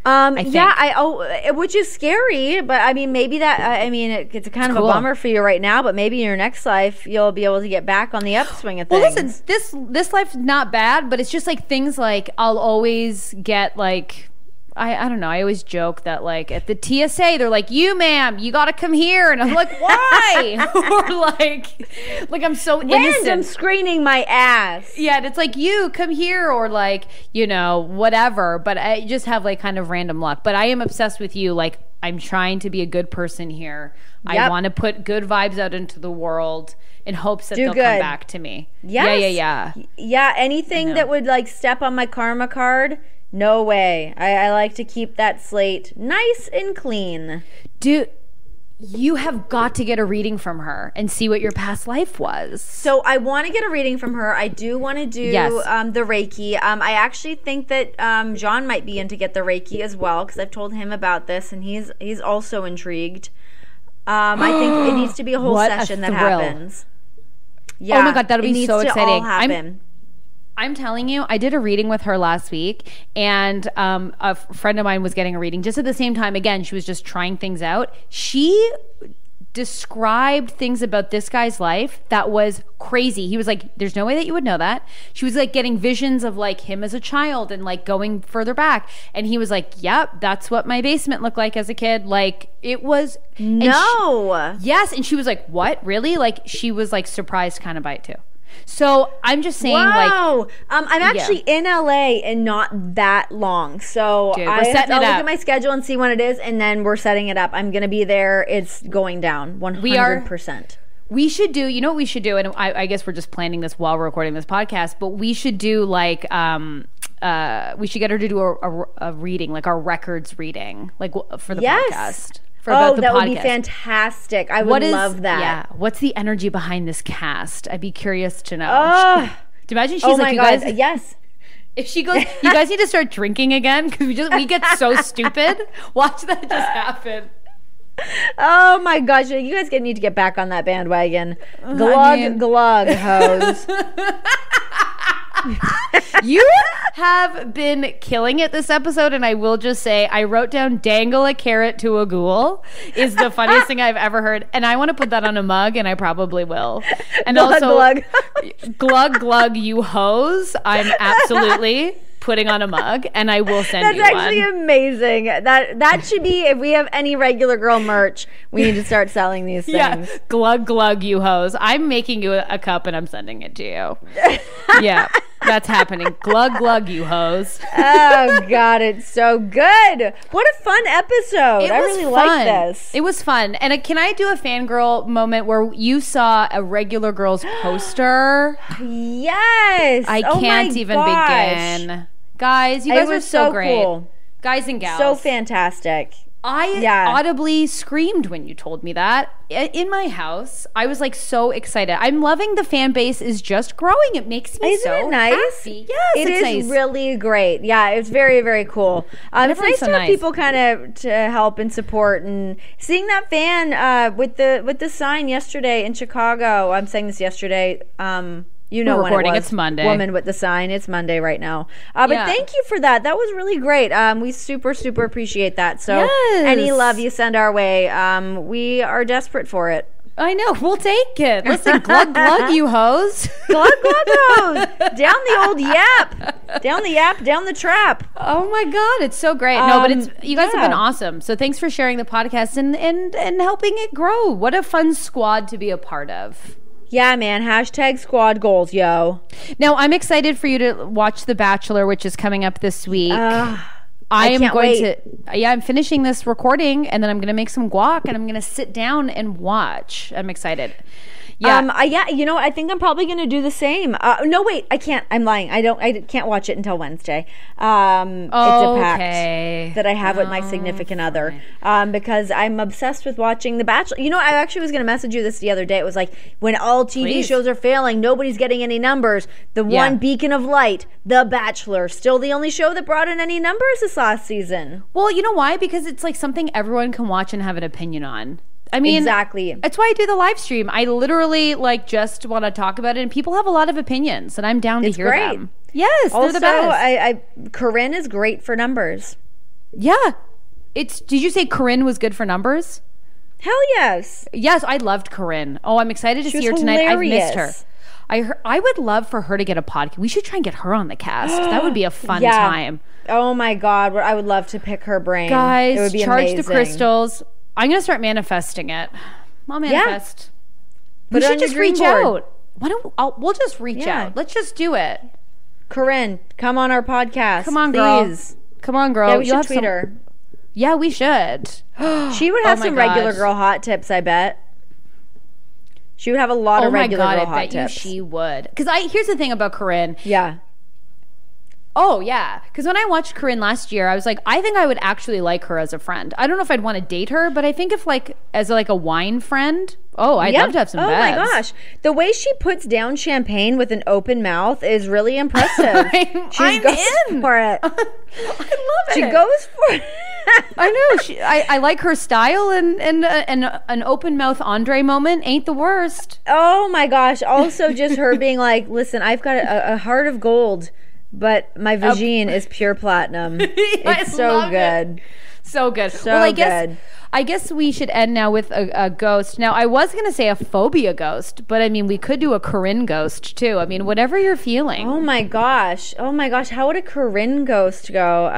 Which is scary, but I mean, maybe it's kind of a bummer for you right now, but maybe in your next life you'll be able to get back on the upswing of things. Well, listen, this life's not bad, but it's just like things like I'll always get like, I don't know, I always joke that like at the TSA they're like, you ma'am, you gotta come here, and I'm like, why? Or like I'm so innocent. Random screening my ass. Yeah, and it's like, you come here, or like, you know, whatever. But I just have like kind of random luck. But I am obsessed with you. Like, I'm trying to be a good person here. Yep. I want to put good vibes out into the world in hopes that they'll come back to me. Yes. Yeah, anything that would like step on my karma card, no way. I like to keep that slate nice and clean. Dude, you have got to get a reading from her and see what your past life was. So I want to get a reading from her. I do want to do the Reiki. I actually think that John might be in to get the Reiki as well, because I've told him about this, and he's also intrigued. I think it needs to be a whole session that happens. Yeah. Oh my God, that'll be so exciting. All happen. I'm telling you, I did a reading with her last week, and a friend of mine was getting a reading just at the same time. Again, she was just trying things out. She described things about this guy's life that was crazy. He was like, there's no way that you would know that. She was like getting visions of like him as a child and like going further back. And he was like, yep, that's what my basement looked like as a kid. Like, it was... Yes. And she was like, what? Really? Like, she was like surprised kind of by it too. So I'm just saying, I'm actually in LA and not that long. So Dude, I'll look at my schedule and see when it is, and then we're setting it up. I'm going to be there. It's going down 100%. We should do, you know what we should do? And I guess we're just planning this while we're recording this podcast, but we should do like, we should get her to do a reading, like our records reading, like for the podcast. That would be fantastic. I would love that. Yeah. What's the energy behind this cast? I'd be curious to know. Do you imagine she's like, you guys? Yes. If she goes, you guys need to start drinking again, because we get so stupid. Watch that just happen. Oh my gosh, you guys need to get back on that bandwagon. Glug, hose. have been killing it this episode, and I will just say I wrote down "dangle a carrot to a ghoul" is the funniest thing I've ever heard, and I want to put that on a mug, and I probably will. And glug, also, glug. glug glug, you hoes! I'm absolutely putting on a mug, and I will send you one. That's actually amazing. That should be, if we have any regular girl merch, we need to start selling these things. Yeah, glug glug, you hoes! I'm making you a cup, and I'm sending it to you. Yeah, that's happening. Glug glug, you hoes! Oh God, it's so good. What a fun episode! I really like this. It was fun. And can I do a fangirl moment where you saw a regular girls poster? Yes. I can't even begin. Guys, you guys are so great. Cool. Guys and gals. So fantastic. I audibly screamed when you told me that in my house. I was like so excited. I'm loving the fan base is just growing. It makes me so nice? happy. Yes, it is nice. Really great. Yeah, it's very, very cool. It's nice to have people kind of to help and support, and seeing that fan with the sign yesterday in Chicago. I'm saying this yesterday. You know, we're when recording, it was. It's Monday. Woman with the sign. It's Monday right now. But thank you for that. That was really great. We super, super appreciate that. So any love you send our way, we are desperate for it. I know. We'll take it. Listen, glug glug, you hoes. Glug glug hoes. Down the old yap. Down the yap, down the trap. Oh my God, it's so great. No, but you guys have been awesome. So thanks for sharing the podcast and helping it grow. What a fun squad to be a part of. Yeah, man. Hashtag squad goals, yo. Now, I'm excited for you to watch The Bachelor, which is coming up this week. I'm finishing this recording, and then I'm going to make some guac, and I'm going to sit down and watch. I'm excited. Yeah. You know, I think I'm probably going to do the same. No, wait, I can't. I'm lying. I can't watch it until Wednesday. It's a pact that I have with my significant other, because I'm obsessed with watching The Bachelor. You know, I actually was going to message you this the other day. It was like, when all TV shows are failing, nobody's getting any numbers. The one beacon of light, The Bachelor, still the only show that brought in any numbers this last season. Well, you know why? Because it's like something everyone can watch and have an opinion on. I mean, exactly. That's why I do the live stream. I literally just want to talk about it, and people have a lot of opinions, and I'm down to hear them. Yes, also, they're the best. Corinne is great for numbers. Yeah, did you say Corinne was good for numbers? Hell yes. Yes, I loved Corinne. Oh, I'm excited to see her tonight. I've missed her. I would love for her to get a podcast. We should try and get her on the cast. That would be a fun time. Oh my God, I would love to pick her brain. Guys, it would be charge amazing. the crystals. I'm going to start manifesting it. I'll manifest. Yeah. We should just reach out. We'll just reach out. Let's just do it. Corinne, come on our podcast. Come on, please. Girl. Come on, girl. Yeah, we should tweet her. Yeah, we should. She would have some regular girl hot tips, I bet. She would have a lot of regular girl hot tips. She would. Because here's the thing about Corinne. Yeah. Oh, yeah. Because when I watched Corinne last year, I was like, I think I would actually like her as a friend. I don't know if I'd want to date her, but I think if as a wine friend, I'd love to have some beds. Oh my gosh. The way she puts down champagne with an open mouth is really impressive. She goes for it. I love it. She goes for it. I know. I like her style, and an open mouth Andre moment ain't the worst. Oh my gosh. Also just her being like, listen, I've got a heart of gold, but my vagine is pure platinum. It's so good. So good. So well, I guess we should end now with a ghost. Now, I was going to say a phobia ghost, but I mean, we could do a Corinne ghost too. I mean, whatever you're feeling. Oh my gosh. How would a Corinne ghost go?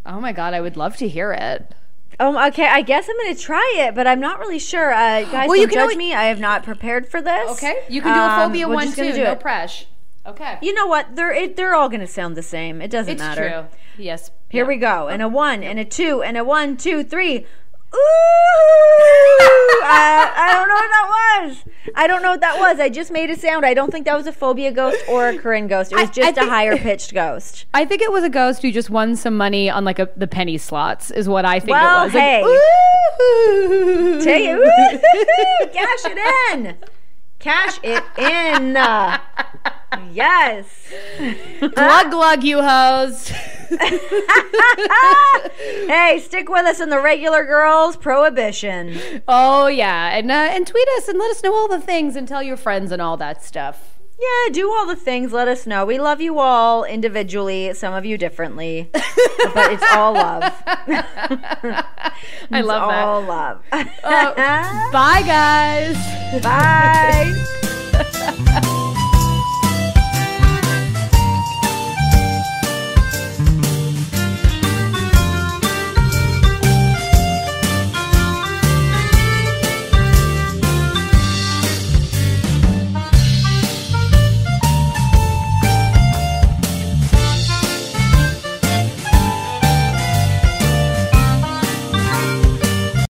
Oh my God, I would love to hear it. Okay. I guess I'm going to try it, but I'm not really sure. Guys, don't judge me. I have not prepared for this. Okay. You can do a phobia one too. No pressure. Okay. You know what? They're all going to sound the same. It doesn't matter. It's true. Yes. Here we go. And a 1 and a 2 and a 1, 2, 3. Ooh! I don't know what that was. I don't know what that was. I just made a sound. I don't think that was a phobia ghost or a Corinne ghost. It was just a higher pitched ghost. I think it was a ghost who just won some money on the penny slots is what I think it was. Hey. Ooh! Take it. Ooh! Cash it in. Cash it in. Yes. Glug glug, you hoes. Hey, stick with us in the regular girls prohibition. Oh yeah, and tweet us and let us know all the things and tell your friends and all that stuff. Yeah, do all the things. Let us know. We love you all individually, some of you differently, but it's all love. I love that. All love. Bye, guys. Bye.